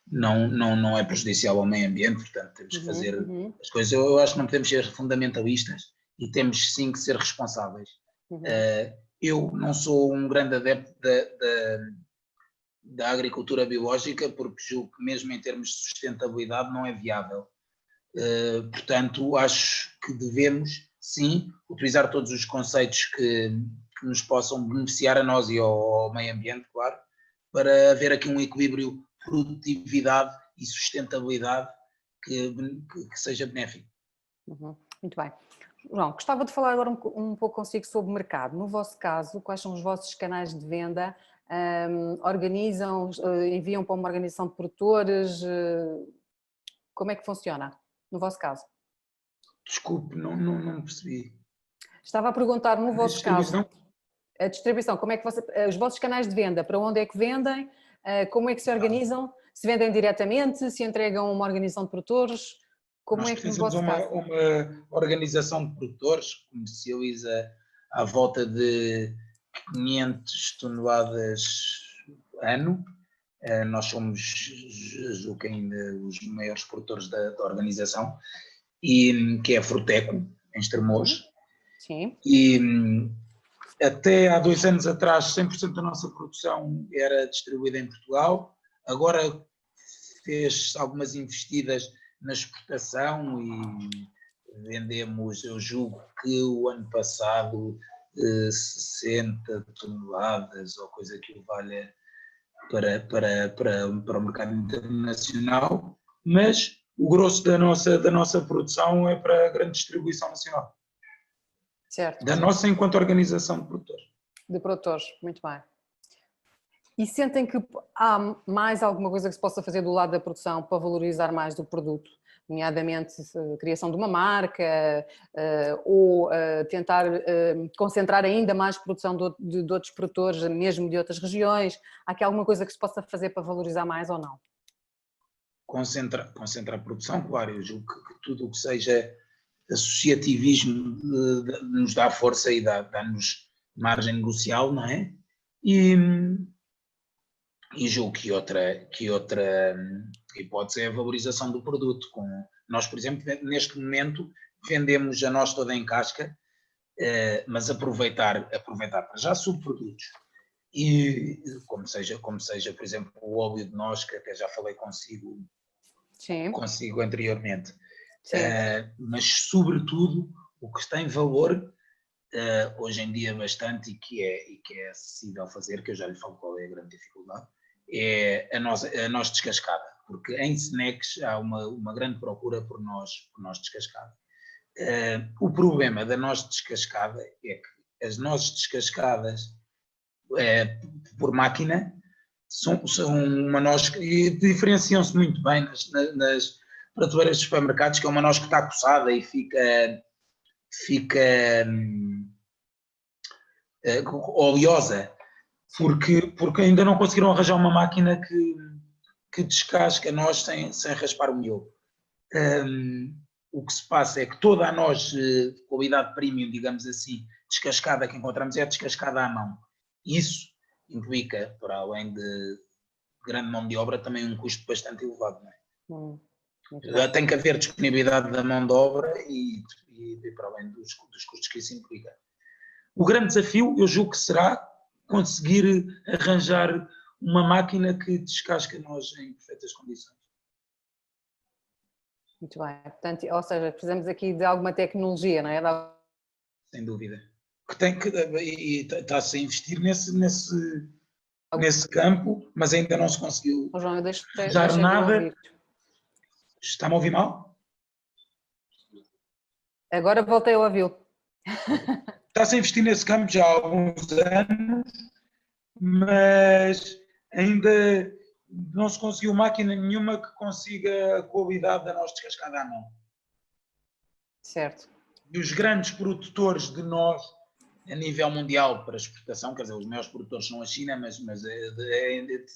não é prejudicial ao meio ambiente, portanto temos que fazer as coisas. Eu acho que não podemos ser fundamentalistas e temos sim que ser responsáveis. Eu não sou um grande adepto da agricultura biológica, porque julgo que mesmo em termos de sustentabilidade não é viável. Portanto, acho que devemos, sim, utilizar todos os conceitos que nos possam beneficiar a nós e ao meio ambiente, claro, para haver aqui um equilíbrio produtividade e sustentabilidade que seja benéfico. Muito bem. João, gostava de falar agora um pouco consigo sobre mercado. No vosso caso, quais são os vossos canais de venda? Organizam, enviam para uma organização de produtores? Como é que funciona no vosso caso? Desculpe, não percebi. Estava a perguntar no vosso caso, a distribuição, como é que os vossos canais de venda, para onde é que vendem, como é que se organizam, se vendem diretamente, se entregam a uma organização de produtores, como é que no vosso caso? Uma organização de produtores que comercializa à volta de 500 toneladas ano. Nós somos, julgo que ainda, os maiores produtores da organização, e que é a Fruteco, em Estremoz. Sim. E até há 2 anos atrás 100% da nossa produção era distribuída em Portugal, agora fez algumas investidas na exportação e vendemos, eu julgo que o ano passado 60 toneladas ou coisa que o valha para o mercado internacional, mas o grosso da nossa produção é para a grande distribuição nacional. Certo. Da nossa enquanto organização de produtores. De produtores, muito bem. E sentem que há mais alguma coisa que se possa fazer do lado da produção para valorizar mais do produto? Nomeadamente a criação de uma marca ou tentar concentrar ainda mais produção de outros produtores, mesmo de outras regiões? Há aqui alguma coisa que se possa fazer para valorizar mais ou não? Concentra a produção, claro, eu julgo que tudo o que seja associativismo nos dá força e dá-nos margem negocial, não é? E julgo que outra hipótese é a valorização do produto. Nós, por exemplo, neste momento vendemos a nós toda em casca, mas aproveitar para já subprodutos. E como seja, por exemplo, o óleo de nós, que até já falei consigo anteriormente. Mas sobretudo o que tem valor hoje em dia bastante e que é acessível fazer, que eu já lhe falo qual é a grande dificuldade, é a noz descascada, porque em snacks há uma grande procura por noz descascada. O problema da noz descascada é que as nozes descascadas por máquina são uma noz e diferenciam-se muito bem nas prateleiras dos supermercados, que é uma noz que está coçada e fica oleosa, porque ainda não conseguiram arranjar uma máquina que descasca a noz sem raspar o miolo. O que se passa é que toda a noz de qualidade premium, digamos assim, descascada que encontramos é descascada à mão. Isso implica, para além de grande mão de obra, também um custo bastante elevado. Não é? Tem que haver disponibilidade da mão de obra e para além dos custos que isso implica. O grande desafio, eu julgo que será conseguir arranjar uma máquina que descasca nós em perfeitas condições. Muito bem. Portanto, ou seja, precisamos aqui de alguma tecnologia, não é? Sem dúvida. E está-se a investir nesse campo, mas ainda não se conseguiu João, eu arranjar nada. Está-me a ouvir mal? Agora voltei a ouvi-lo. Está-se a investir nesse campo já há alguns anos, mas ainda não se conseguiu máquina nenhuma que consiga a qualidade da noz descascada à mão. Certo. E os grandes produtores de noz a nível mundial para exportação, quer dizer, os maiores produtores são a China, mas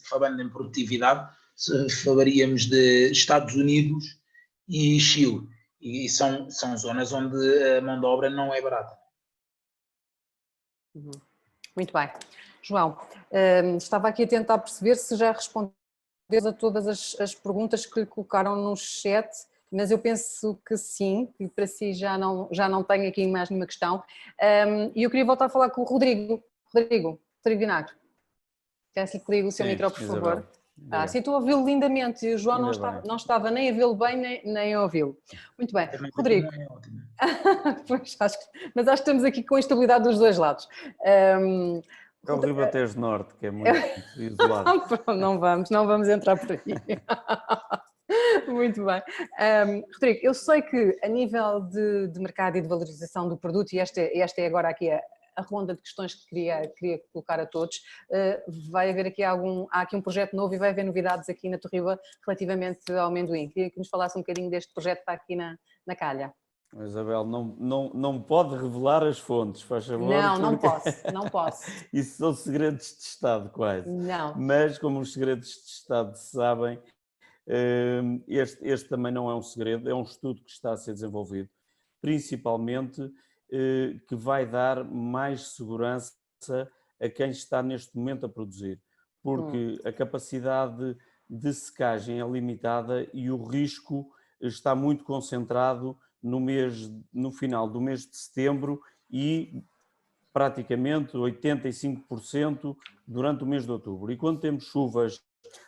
falando em produtividade, falaríamos de Estados Unidos e Chile. E são zonas onde a mão de obra não é barata. Muito bem. João, estava aqui a tentar perceber se já respondeu a todas as perguntas que lhe colocaram no chat, mas eu penso que sim, que para si já não tenho aqui mais nenhuma questão. E eu queria voltar a falar com o Rodrigo Vinagre. Quer-se que ligue o seu micro, por favor? Sim, estou a ouvi-lo lindamente e o João não estava nem a vê-lo bem, nem a ouvi-lo. Muito bem. Rodrigo. Pois, mas acho que estamos aqui com a instabilidade dos dois lados. É o Ribatejo Norte, que é muito isolado. Não vamos entrar por aí. Muito bem. Rodrigo, eu sei que a nível de mercado e de valorização do produto, e esta é agora aqui a ronda de questões que queria colocar a todos, vai haver aqui há aqui um projeto novo e vai haver novidades aqui na Torriba relativamente ao amendoim. Queria que nos falasse um bocadinho deste projeto que está aqui na calha. Isabel, não pode revelar as fontes, faz favor. Não posso. Isso são segredos de Estado, quase. Não. Mas, como os segredos de Estado se sabem, este também não é um segredo, é um estudo que está a ser desenvolvido, principalmente que vai dar mais segurança a quem está neste momento a produzir, porque a capacidade de secagem é limitada e o risco está muito concentrado no final do mês de setembro e praticamente 85% durante o mês de outubro. E quando temos chuvas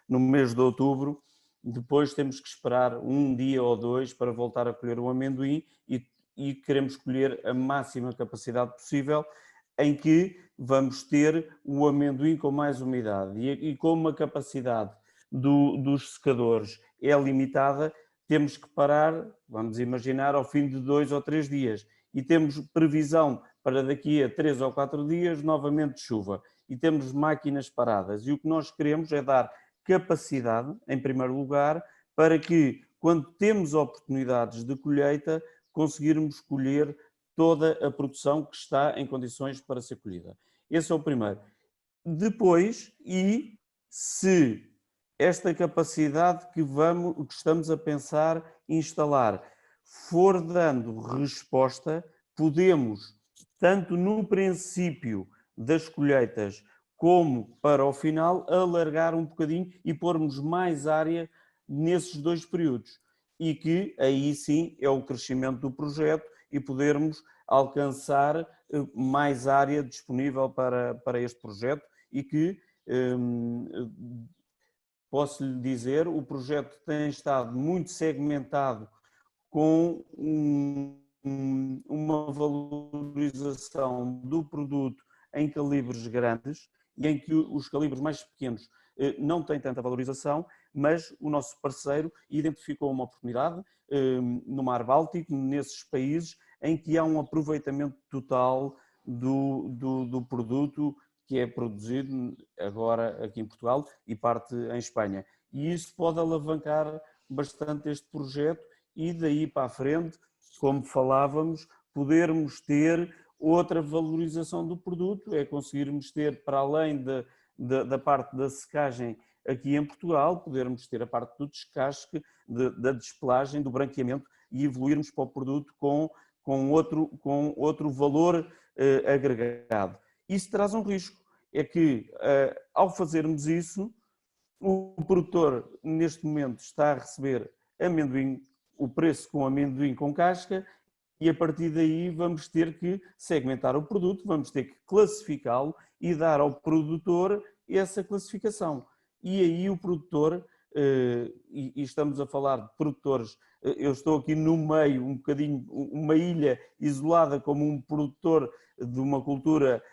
no mês de outubro, depois temos que esperar um dia ou dois para voltar a colher o amendoim e queremos colher a máxima capacidade possível, em que vamos ter o amendoim com mais umidade. E como a capacidade dos secadores é limitada, temos que parar, vamos imaginar, ao fim de 2 ou 3 dias. E temos previsão para daqui a 3 ou 4 dias, novamente chuva. E temos máquinas paradas. E o que nós queremos é dar capacidade, em primeiro lugar, para que, quando temos oportunidades de colheita, conseguirmos colher toda a produção que está em condições para ser colhida. Esse é o primeiro. Depois, e se esta capacidade que estamos a pensar instalar for dando resposta, podemos, tanto no princípio das colheitas como para o final, alargar um bocadinho e pormos mais área nesses 2 períodos. E que aí sim é o crescimento do projeto e podermos alcançar mais área disponível para este projeto e que, posso lhe dizer, o projeto tem estado muito segmentado com uma valorização do produto em calibres grandes e em que os calibres mais pequenos não têm tanta valorização, mas o nosso parceiro identificou uma oportunidade no Mar Báltico, nesses países, em que há um aproveitamento total do produto que é produzido agora aqui em Portugal e parte em Espanha. E isso pode alavancar bastante este projeto e daí para a frente, como falávamos, podermos ter outra valorização do produto, é conseguirmos ter, para além da parte da secagem aqui em Portugal, podermos ter a parte do descasque, da despelagem, do branqueamento e evoluirmos para o produto com outro valor agregado. Isso traz um risco, é que ao fazermos isso, o produtor neste momento está a receber amendoim, o preço com amendoim com casca, e a partir daí vamos ter que segmentar o produto, vamos ter que classificá-lo e dar ao produtor essa classificação. E aí o produtor, e estamos a falar de produtores, eu estou aqui no meio, um bocadinho, uma ilha isolada como um produtor de uma cultura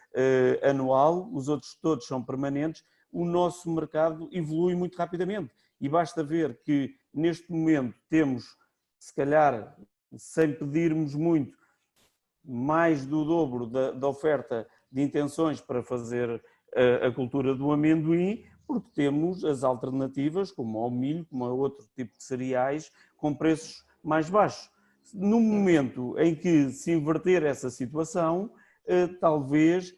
anual, os outros todos são permanentes, o nosso mercado evolui muito rapidamente. E basta ver que neste momento temos, se calhar, sem pedirmos muito, mais do dobro da oferta de intenções para fazer a cultura do amendoim, porque temos as alternativas, como ao milho, como a outro tipo de cereais, com preços mais baixos. No momento em que se inverter essa situação, talvez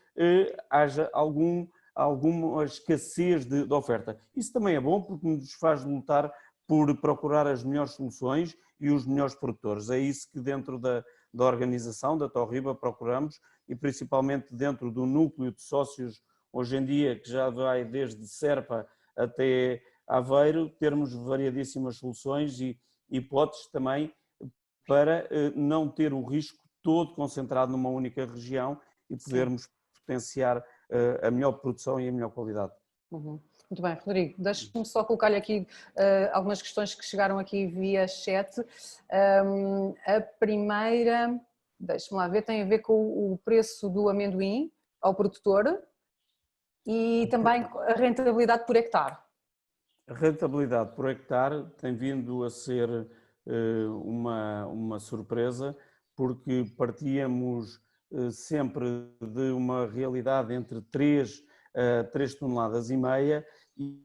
haja alguma escassez de oferta. Isso também é bom porque nos faz lutar por procurar as melhores soluções e os melhores produtores. É isso que dentro da organização, da Torriba, procuramos e principalmente dentro do núcleo de sócios, hoje em dia, que já vai desde Serpa até Aveiro, termos variadíssimas soluções e hipóteses também para não ter o risco todo concentrado numa única região e podermos potenciar a melhor produção e a melhor qualidade. Uhum. Muito bem, Rodrigo, deixe-me só colocar-lhe aqui algumas questões que chegaram aqui via chat. A primeira, deixe-me lá ver, tem a ver com o preço do amendoim ao produtor e também a rentabilidade por hectare. A rentabilidade por hectare tem vindo a ser uma surpresa, porque partíamos sempre de uma realidade entre 3 a 3,5 toneladas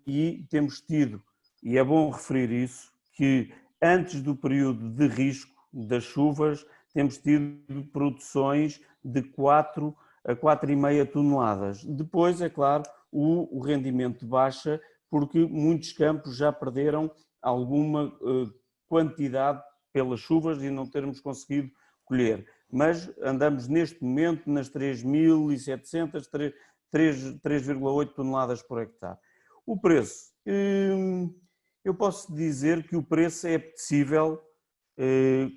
e temos tido, e é bom referir isso, que antes do período de risco das chuvas temos tido produções de 4 a 4,5 toneladas. Depois, é claro, o rendimento baixa porque muitos campos já perderam alguma quantidade pelas chuvas e não termos conseguido colher. Mas andamos neste momento nas 3.700, 3,8 toneladas por hectare. O preço, eu posso dizer que o preço é apetecível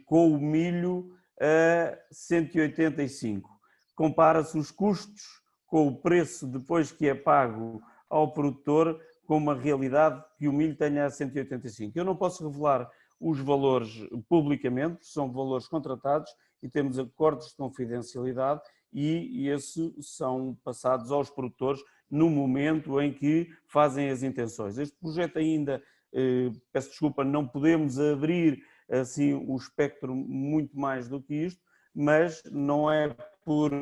com o milho a 185. Compara-se os custos com o preço depois que é pago ao produtor com uma realidade que o milho tenha a 185. Eu não posso revelar os valores publicamente, são valores contratados e temos acordos de confidencialidade e esses são passados aos produtores no momento em que fazem as intenções. Este projeto ainda peço desculpa, não podemos abrir assim o espectro muito mais do que isto, mas não é por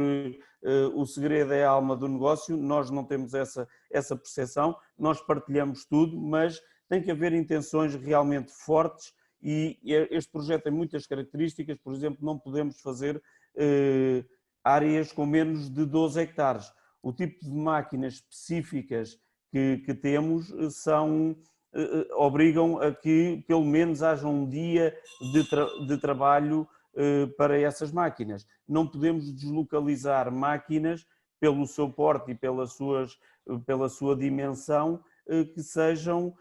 o segredo é a alma do negócio, nós não temos essa percepção, nós partilhamos tudo, mas tem que haver intenções realmente fortes e este projeto tem muitas características, por exemplo, não podemos fazer áreas com menos de 12 hectares. O tipo de máquinas específicas que temos obrigam a que pelo menos haja um dia de trabalho para essas máquinas. Não podemos deslocalizar máquinas pelo seu porte e pela sua dimensão que sejam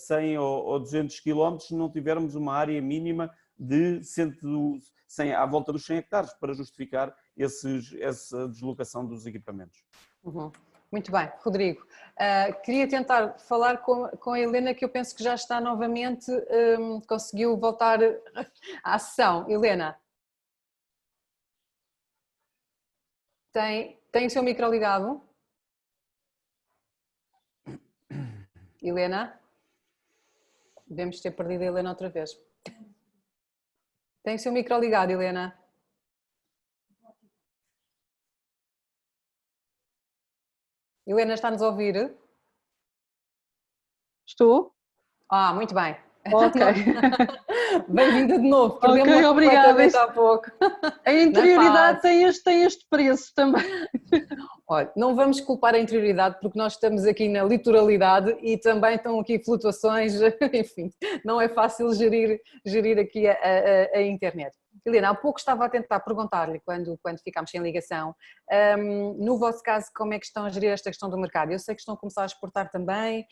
100 ou 200 km se não tivermos uma área mínima de à volta dos 100 hectares para justificar essa deslocação dos equipamentos. Uhum. Muito bem, Rodrigo. Queria tentar falar com a Helena, que eu penso que já está novamente, conseguiu voltar à sessão. Helena, tem o seu micro ligado? Helena? Devemos ter perdido a Helena outra vez. Tem o seu micro ligado, Helena? Helena, está-nos a ouvir? Estou? Muito bem. Ok. Bem-vinda de novo. Ok, obrigada. Há pouco. A interioridade tem este preço também. Olha, não vamos culpar a interioridade porque nós estamos aqui na litoralidade e também estão aqui flutuações, enfim, não é fácil gerir aqui a internet. Helena, há pouco estava a tentar perguntar-lhe, quando ficámos sem ligação, no vosso caso, como é que estão a gerir esta questão do mercado? Eu sei que estão a começar a exportar também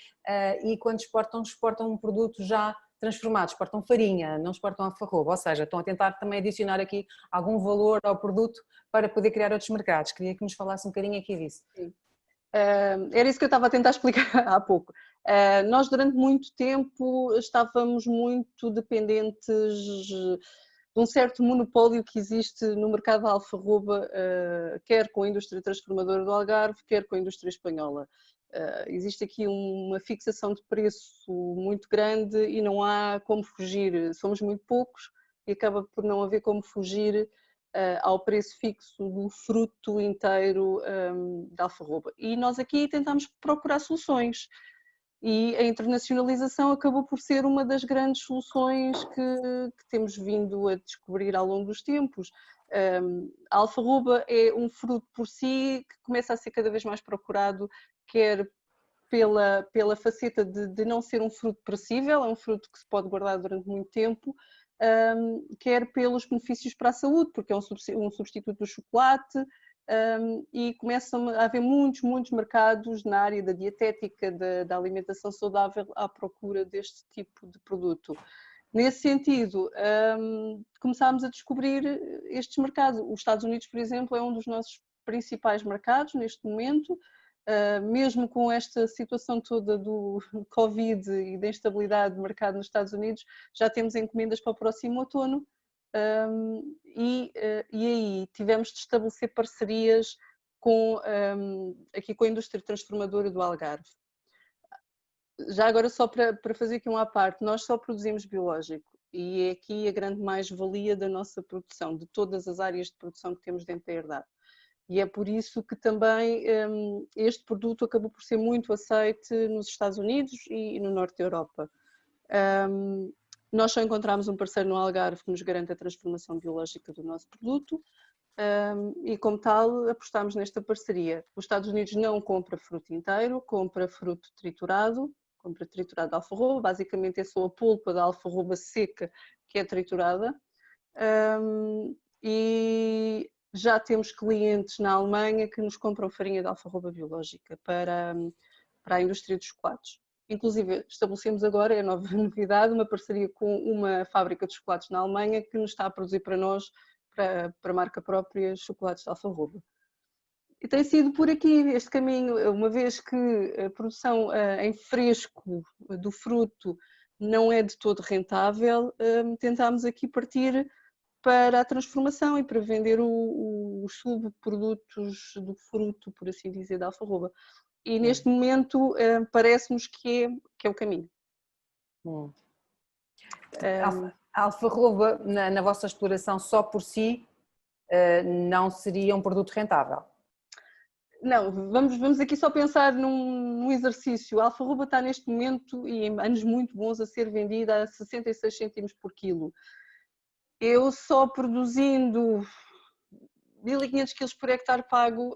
e quando exportam um produto já transformado, exportam farinha, não exportam alfarroba, ou seja, estão a tentar também adicionar aqui algum valor ao produto para poder criar outros mercados. Queria que nos falasse um bocadinho aqui disso. Sim. Era isso que eu estava a tentar explicar há pouco. Nós durante muito tempo estávamos muito dependentes de um certo monopólio que existe no mercado da alfarroba, quer com a indústria transformadora do Algarve, quer com a indústria espanhola. Existe aqui uma fixação de preço muito grande e não há como fugir. Somos muito poucos e acaba por não haver como fugir ao preço fixo do fruto inteiro da alfarroba. E nós aqui tentamos procurar soluções. E a internacionalização acabou por ser uma das grandes soluções que temos vindo a descobrir ao longo dos tempos. A alfarroba é um fruto por si que começa a ser cada vez mais procurado, quer pela faceta de não ser um fruto perecível, é um fruto que se pode guardar durante muito tempo, quer pelos benefícios para a saúde, porque é um substituto do chocolate, e começam a haver muitos mercados na área da dietética, da alimentação saudável à procura deste tipo de produto. Nesse sentido, começámos a descobrir estes mercados. Os Estados Unidos, por exemplo, é um dos nossos principais mercados neste momento, mesmo com esta situação toda do Covid e da instabilidade do mercado nos Estados Unidos, já temos encomendas para o próximo outono. E aí tivemos de estabelecer parcerias aqui com a indústria transformadora do Algarve. Já agora, só para fazer aqui uma à parte, nós só produzimos biológico e é aqui a grande mais-valia da nossa produção, de todas as áreas de produção que temos dentro da herdade. E é por isso que também este produto acabou por ser muito aceite nos Estados Unidos e no norte da Europa. Nós só encontramos um parceiro no Algarve que nos garante a transformação biológica do nosso produto e, como tal, apostamos nesta parceria. Os Estados Unidos não compra fruto inteiro, compra fruto triturado, compra triturado de alfarroba, basicamente é só a polpa da alfarroba seca que é triturada. E já temos clientes na Alemanha que nos compram farinha de alfarroba biológica para a indústria dos chocolates. Inclusive, estabelecemos agora, é a nova novidade, uma parceria com uma fábrica de chocolates na Alemanha que nos está a produzir para nós, para a marca própria, chocolates de alfarroba. E tem sido por aqui este caminho, uma vez que a produção em fresco do fruto não é de todo rentável, tentámos aqui partir para a transformação e para vender os subprodutos do fruto, por assim dizer, da alfarroba. E neste momento parece-nos que é o caminho. A alfarroba, na vossa exploração, só por si, não seria um produto rentável? Não, vamos aqui só pensar num exercício. A alfarroba está neste momento, e em anos muito bons, a ser vendida a 66 cêntimos por quilo. Eu só produzindo 1.500 quilos por hectare pago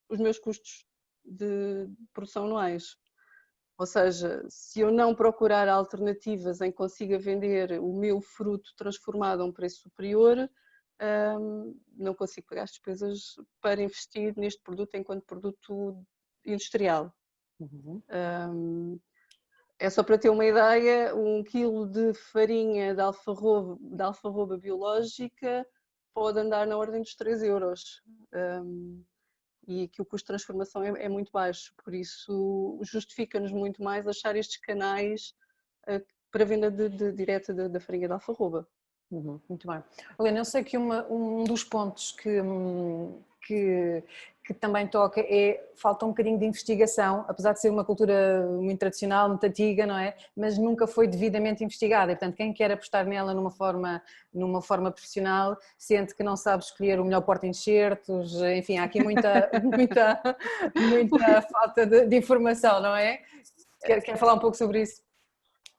os meus custos de produção anuais. Ou seja, se eu não procurar alternativas em que consiga vender o meu fruto transformado a um preço superior, não consigo pagar as despesas para investir neste produto enquanto produto industrial. É só para ter uma ideia, 1 quilo de farinha de alfarroba biológica pode andar na ordem dos 3 euros. E que o custo de transformação é muito baixo, por isso justifica-nos muito mais achar estes canais para venda direta da farinha de alfarroba. Muito bem. Helena, eu sei que um dos pontos que também toca falta um bocadinho de investigação, apesar de ser uma cultura muito tradicional, muito antiga, não é? Mas nunca foi devidamente investigada, e portanto quem quer apostar nela numa forma profissional sente que não sabe escolher o melhor porta-enxertos, enfim, há aqui muita falta de informação, não é? Quer falar um pouco sobre isso?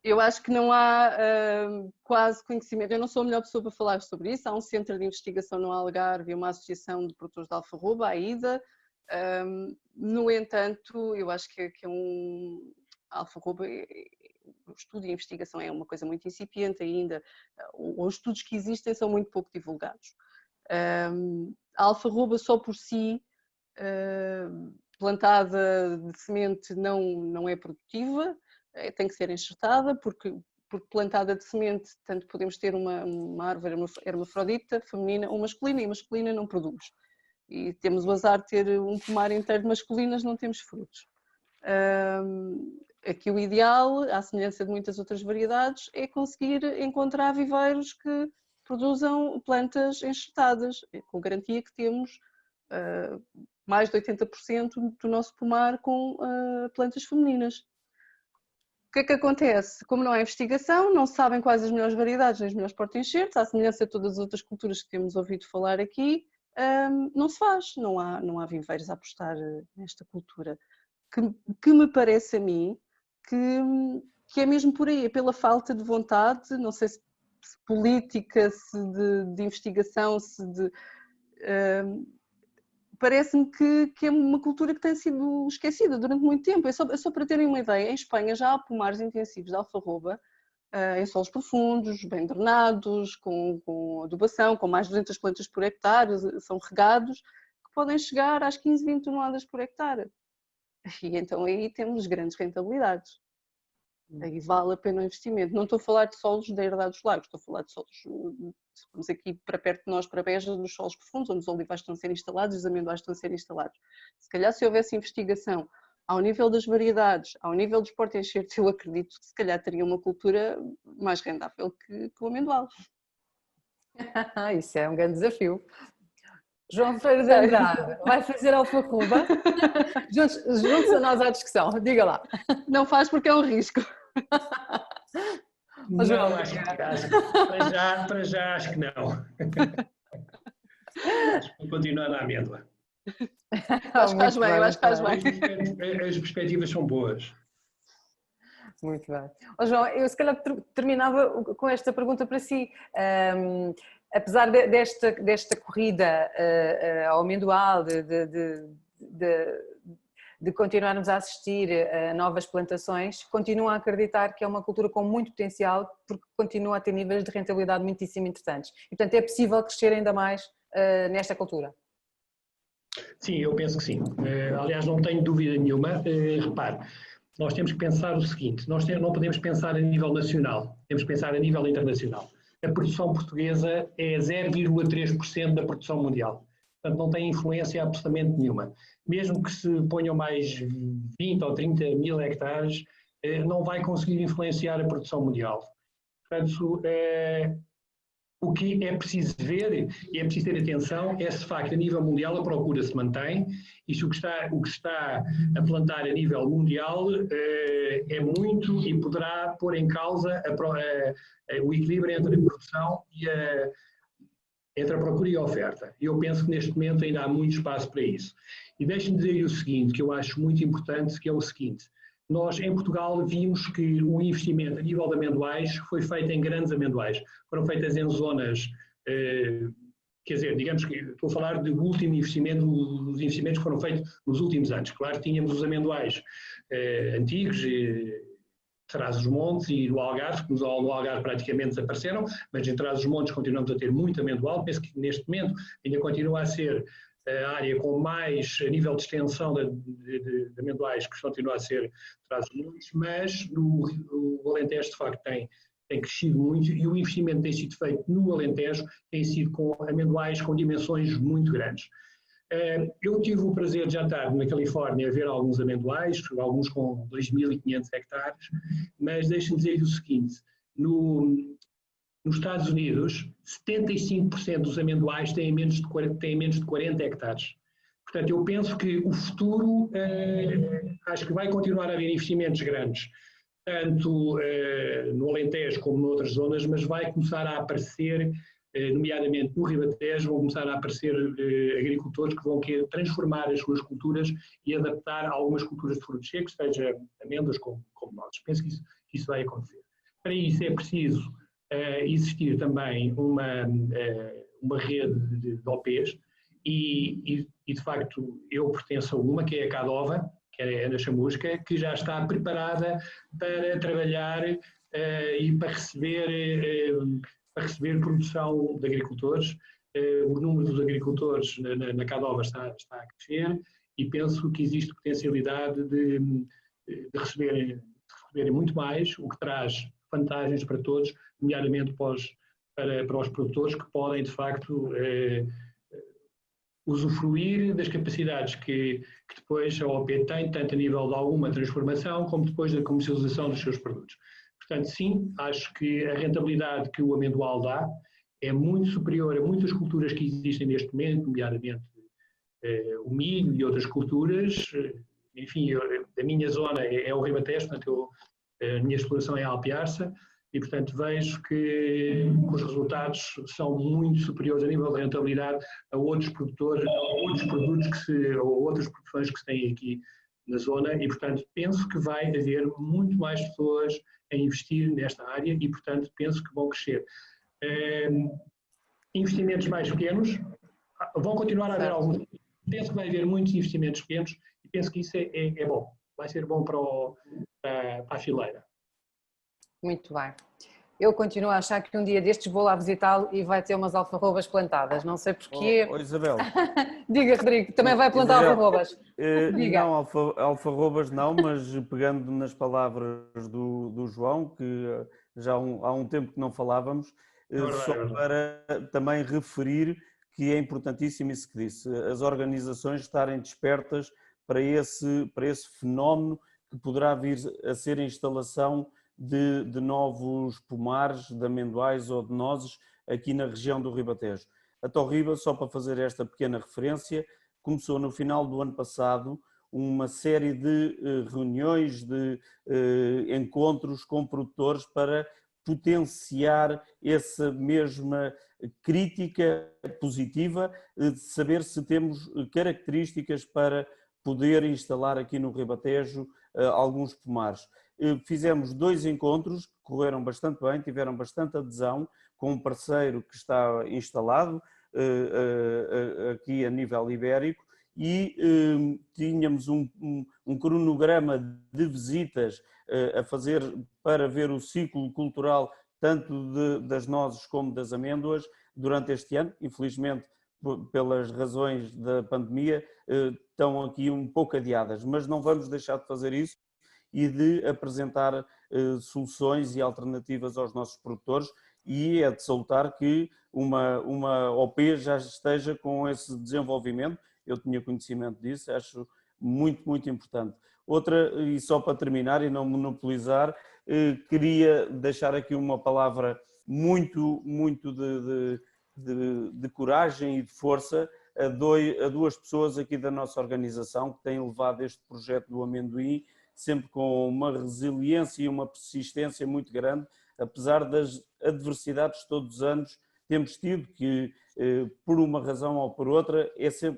Eu acho que não há quase conhecimento, eu não sou a melhor pessoa para falar sobre isso, há um centro de investigação no Algarve e uma associação de produtores de alfarroba, a AIDA, no entanto, eu acho que a alfarroba, o estudo e a investigação é uma coisa muito incipiente ainda, os estudos que existem são muito pouco divulgados. A alfarroba só por si, plantada de semente, não é produtiva, tem que ser enxertada, porque plantada de semente, tanto podemos ter uma árvore hermafrodita, feminina ou masculina, e masculina não produz. E temos o azar de ter um pomar inteiro de masculinas, não temos frutos. Aqui o ideal, à semelhança de muitas outras variedades, é conseguir encontrar viveiros que produzam plantas enxertadas, com garantia que temos mais de 80% do nosso pomar com plantas femininas. O que é que acontece? Como não há investigação, não se sabem quais as melhores variedades, nem os melhores porta-enxertos, à semelhança de todas as outras culturas que temos ouvido falar aqui, não se faz, não há viveiros a apostar nesta cultura. Que me parece a mim que é mesmo por aí, é pela falta de vontade, não sei se política, se de investigação, parece-me que é uma cultura que tem sido esquecida durante muito tempo. É só para terem uma ideia, em Espanha já há pomares intensivos de alfarroba, em solos profundos, bem drenados, com adubação, com mais de 200 plantas por hectare, são regados, que podem chegar às 15, 20 toneladas por hectare. E então aí temos grandes rentabilidades. Aí vale a pena o investimento. Não estou a falar de solos da Herdade dos Lagos, estou a falar de solos, estamos aqui para perto de nós, para Beja, dos solos profundos, onde os olivais estão a ser instalados e os amendoais estão a ser instalados. Se calhar se houvesse investigação ao nível das variedades, ao nível dos porta-enxertos, eu acredito que se calhar teria uma cultura mais rendável que o amendoal. Isso é um grande desafio. João Freire de Andrade, vai fazer alfarroba? Junte-se a nós à discussão, diga lá. Não faz porque é um risco. Não, acho que para já acho que não. Acho que vou continuar na amêndoa. Acho que faz bem, eu acho que faz bem. As perspectivas são boas. Muito bem. João, eu se calhar terminava com esta pergunta para si. Apesar desta corrida ao amendoal, de continuarmos a assistir a novas plantações, continuo a acreditar que é uma cultura com muito potencial, porque continua a ter níveis de rentabilidade muitíssimo interessantes. E, portanto, é possível crescer ainda mais nesta cultura? Sim, eu penso que sim. Aliás, não tenho dúvida nenhuma. Repare, nós temos que pensar o seguinte, nós não podemos pensar a nível nacional, temos que pensar a nível internacional. A produção portuguesa é 0,3% da produção mundial. Portanto, não tem influência absolutamente nenhuma. Mesmo que se ponham mais 20 ou 30 mil hectares, não vai conseguir influenciar a produção mundial. Portanto, O que é preciso ver e é preciso ter atenção é se, de facto, a nível mundial a procura se mantém e se o que está a plantar a nível mundial é muito e poderá pôr em causa o equilíbrio entre a produção e entre a procura e a oferta. Eu penso que neste momento ainda há muito espaço para isso. E deixe-me dizer-lhe o seguinte, que eu acho muito importante, que é o seguinte. Nós, em Portugal, vimos que o investimento a nível de amendoais foi feito em grandes amendoais. Foram feitas em zonas, quer dizer, digamos que estou a falar do último investimento, dos investimentos que foram feitos nos últimos anos. Claro que tínhamos os amendoais antigos, Trás-os-Montes e no Algarve, que no Algarve praticamente desapareceram, mas em Trás-os-Montes continuamos a ter muito amendoal. Penso que neste momento ainda continua a ser a área com mais a nível de extensão de amendoais, que continua a ser Trás-os-Montes, mas o Alentejo de facto tem crescido muito e o investimento tem sido feito no Alentejo tem sido com amendoais com dimensões muito grandes. Eu tive o prazer de já estar na Califórnia a ver alguns amendoais, alguns com 2.500 hectares, mas deixe-me dizer-lhe o seguinte, nos Estados Unidos, 75% dos amendoais têm menos de 40 hectares. Portanto, eu penso que o futuro, acho que vai continuar a haver investimentos grandes, tanto no Alentejo como noutras zonas, mas vai começar a aparecer, nomeadamente no Ribatejo, vão começar a aparecer agricultores que vão querer transformar as suas culturas e adaptar algumas culturas de frutos secos, seja amêndoas como nozes. Penso que isso vai acontecer. Para isso é preciso existir também uma rede de OPs e, de facto, eu pertenço a uma, que é a Cadova, que é na Chamusca, que já está preparada para trabalhar e para receber produção de agricultores. O número dos agricultores na Cadova está a crescer e penso que existe potencialidade de receberem muito mais, o que traz vantagens para todos, nomeadamente para os produtores que podem, de facto, usufruir das capacidades que depois a OP tem, tanto a nível de alguma transformação, como depois da comercialização dos seus produtos. Portanto, sim, acho que a rentabilidade que o amendoal dá é muito superior a muitas culturas que existem neste momento, nomeadamente o milho e outras culturas. Enfim, a minha zona é o Ribatejo, portanto, a minha exploração é a Alpiarça, e, portanto, vejo que os resultados são muito superiores a nível de rentabilidade a outros produtores, a outros produtos ou outras produções que se têm aqui na zona, e, portanto, penso que vai haver muito mais pessoas a investir nesta área e, portanto, penso que vão crescer. Investimentos mais pequenos, vão continuar a haver alguns, penso que vai haver muitos investimentos pequenos e penso que isso é bom, vai ser bom para a fileira. Muito bem. Eu continuo a achar que um dia destes vou lá visitá-lo e vai ter umas alfarrobas plantadas. Não sei porquê. Isabel. Diga, Rodrigo, também vai plantar alfarrobas. Diga. Não, alfarrobas não, mas pegando nas palavras do João, que já há um tempo que não falávamos, só para também referir que é importantíssimo isso que disse, as organizações estarem despertas para esse fenómeno que poderá vir a ser a instalação de novos pomares, de amendoais ou de nozes aqui na região do Ribatejo. A Torriba, só para fazer esta pequena referência, começou no final do ano passado uma série de reuniões, de encontros com produtores para potenciar essa mesma crítica positiva de saber se temos características para poder instalar aqui no Ribatejo alguns pomares. Fizemos 2 encontros que correram bastante bem, tiveram bastante adesão com um parceiro que está instalado aqui a nível ibérico e tínhamos um cronograma de visitas a fazer para ver o ciclo cultural tanto das nozes como das amêndoas durante este ano. Infelizmente, pelas razões da pandemia, estão aqui um pouco adiadas, mas não vamos deixar de fazer isso e de apresentar soluções e alternativas aos nossos produtores, e é de salutar que uma OP já esteja com esse desenvolvimento. Eu tinha conhecimento disso, acho muito, muito importante. Outra, e só para terminar e não monopolizar, queria deixar aqui uma palavra muito de coragem e de força a duas pessoas aqui da nossa organização que têm levado este projeto do amendoim sempre com uma resiliência e uma persistência muito grande, apesar das adversidades que todos os anos temos tido, que por uma razão ou por outra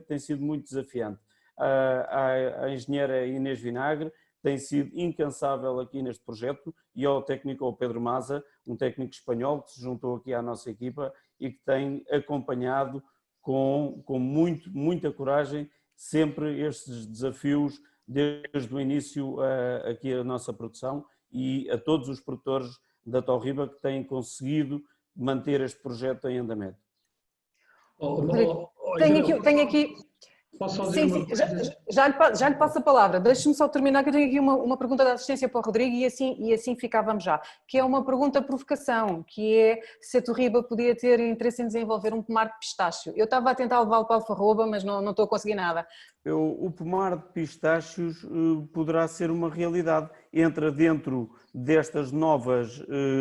tem sido muito desafiante. A engenheira Inês Vinagre tem sido incansável aqui neste projeto e ao técnico ao Pedro Maza, um técnico espanhol que se juntou aqui à nossa equipa e que tem acompanhado com muita coragem sempre estes desafios desde o início aqui a nossa produção e a todos os produtores da Torriba que têm conseguido manter este projeto em andamento. Tenho aqui... Posso só dizer uma coisa? Já lhe passo a palavra. Deixe-me só terminar, que eu tenho aqui uma pergunta da assistência para o Rodrigo e assim ficávamos já. Que é uma pergunta provocação, que é se a Torriba podia ter interesse em desenvolver um pomar de pistácio. Eu estava a tentar levá-lo para Alfarroba, mas não estou a conseguir nada. O pomar de pistácios poderá ser uma realidade. Entra dentro destas novas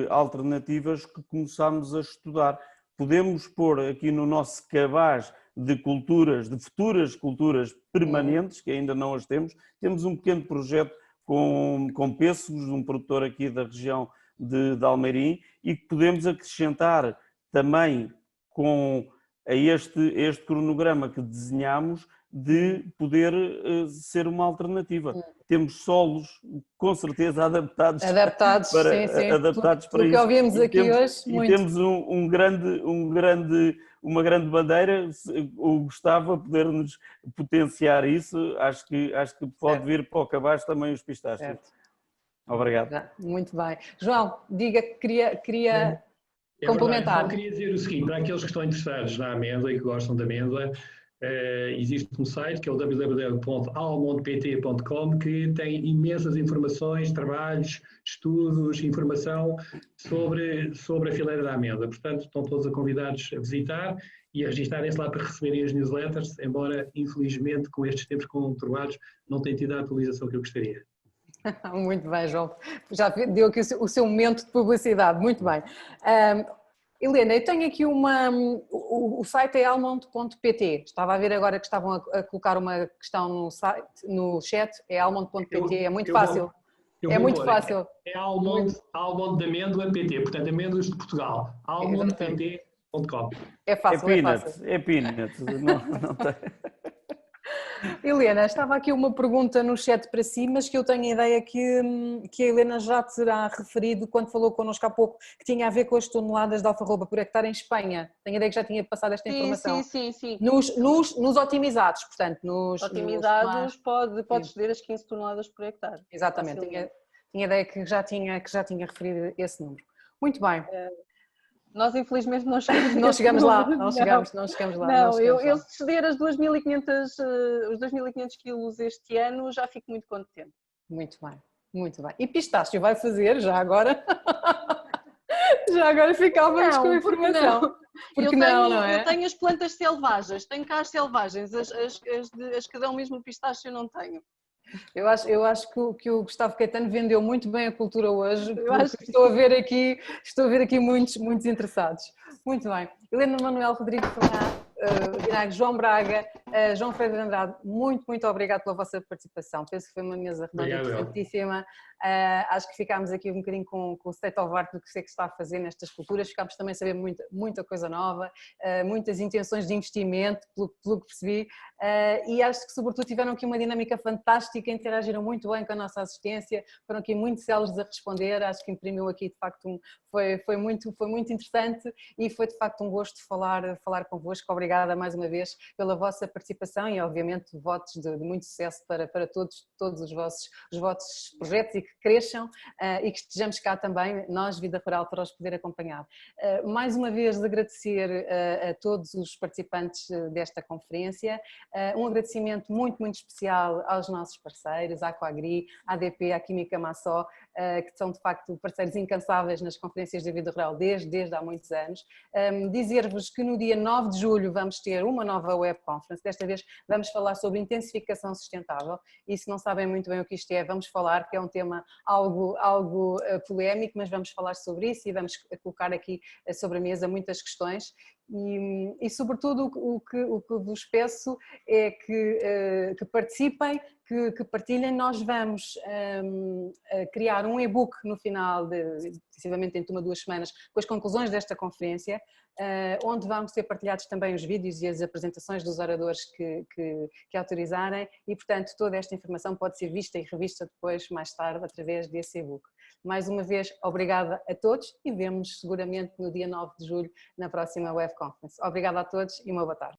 alternativas que começámos a estudar. Podemos pôr aqui no nosso cabaz de culturas, de futuras culturas permanentes, que ainda não as temos. Temos um pequeno projeto com pêssegos, um produtor aqui da região de Almeirim, e que podemos acrescentar também a este cronograma que desenhamos de poder ser uma alternativa. Temos solos com certeza adaptados para Pelo que isso. Ouvimos aqui hoje, e temos uma grande bandeira. Eu gostava de poder-nos potenciar isso. Acho que pode vir para o cabaz também os pistácios. Certo. Obrigado. Muito bem. João, diga que queria complementar. Eu queria dizer o seguinte, para aqueles que estão interessados na amêndoa e que gostam da amêndoa, existe um site que é o www.almondpt.com, que tem imensas informações, trabalhos, estudos, informação sobre a fileira da amêndoa. Portanto, estão todos convidados a visitar e a registarem-se lá para receberem as newsletters, embora, infelizmente, com estes tempos conturbados, não tenha tido a atualização que eu gostaria. Muito bem, João. Já deu aqui o seu momento de publicidade. Muito bem. Helena, eu tenho aqui o site é almond.pt. Estava a ver agora que estavam a colocar uma questão no chat. É almond.pt, é muito fácil. É muito fácil. É almond de amêndoa PT, portanto, amêndoas de Portugal. almondpt.com. É fácil, É peanuts. Não tem... Helena, estava aqui uma pergunta no chat para si, mas que eu tenho a ideia que a Helena já terá referido quando falou connosco há pouco, que tinha a ver com as toneladas de alfarroba por hectare em Espanha. Tenho a ideia que já tinha passado esta informação. Sim. Nos otimizados, portanto. Nos otimizados pode ceder as 15 toneladas por hectare. Exatamente, tinha a ideia que já tinha referido esse número. Muito bem. Nós infelizmente não chegamos lá. Eu se ceder os 2.500 quilos este ano já fico muito contente. Muito bem. E pistácio vai fazer já agora? Já agora ficávamos com a informação. Porque não é? Eu tenho as plantas selvagens, tenho cá as selvagens, as que dão mesmo pistácio eu não tenho. Eu acho que o Gustavo Caetano vendeu muito bem a cultura hoje. Estou a ver aqui muitos interessados. Muito bem. Helena Manuel Rodrigues Vinagre, João Braga, João Freire de Andrade, muito obrigado pela vossa participação. Penso que foi uma mesa redonda interessantíssima. Acho que ficámos aqui um bocadinho com o state of art do que sei que está a fazer nestas culturas. Ficámos também a saber muita coisa nova, muitas intenções de investimento, pelo que percebi. E acho que, sobretudo, tiveram aqui uma dinâmica fantástica, interagiram muito bem com a nossa assistência, foram aqui muito céleres a responder. Acho que imprimiu aqui, de facto, foi muito interessante e foi, de facto, um gosto falar convosco. Obrigada mais uma vez pela vossa participação e, obviamente, votos de muito sucesso para todos os vossos projetos e que cresçam e que estejamos cá também, nós, Vida Rural, para os poder acompanhar. Mais uma vez agradecer a todos os participantes desta conferência, um agradecimento muito especial aos nossos parceiros, à Aquagri, à ADP, à Química Massó, que são de facto parceiros incansáveis nas conferências da Vida Rural desde há muitos anos. Dizer-vos que no dia 9 de julho vamos ter uma nova web conference, desta vez vamos falar sobre intensificação sustentável e se não sabem muito bem o que isto é, vamos falar, que é um tema algo polémico, mas vamos falar sobre isso e vamos colocar aqui sobre a mesa muitas questões e sobretudo o que vos peço é que participem, que partilhem. Nós vamos criar um e-book no final, possivelmente dentro de 1 ou 2 semanas, com as conclusões desta conferência, onde vão ser partilhados também os vídeos e as apresentações dos oradores que autorizarem e, portanto, toda esta informação pode ser vista e revista depois, mais tarde, através desse e-book. Mais uma vez, obrigada a todos e vemo-nos seguramente no dia 9 de julho na próxima Web Conference. Obrigada a todos e uma boa tarde.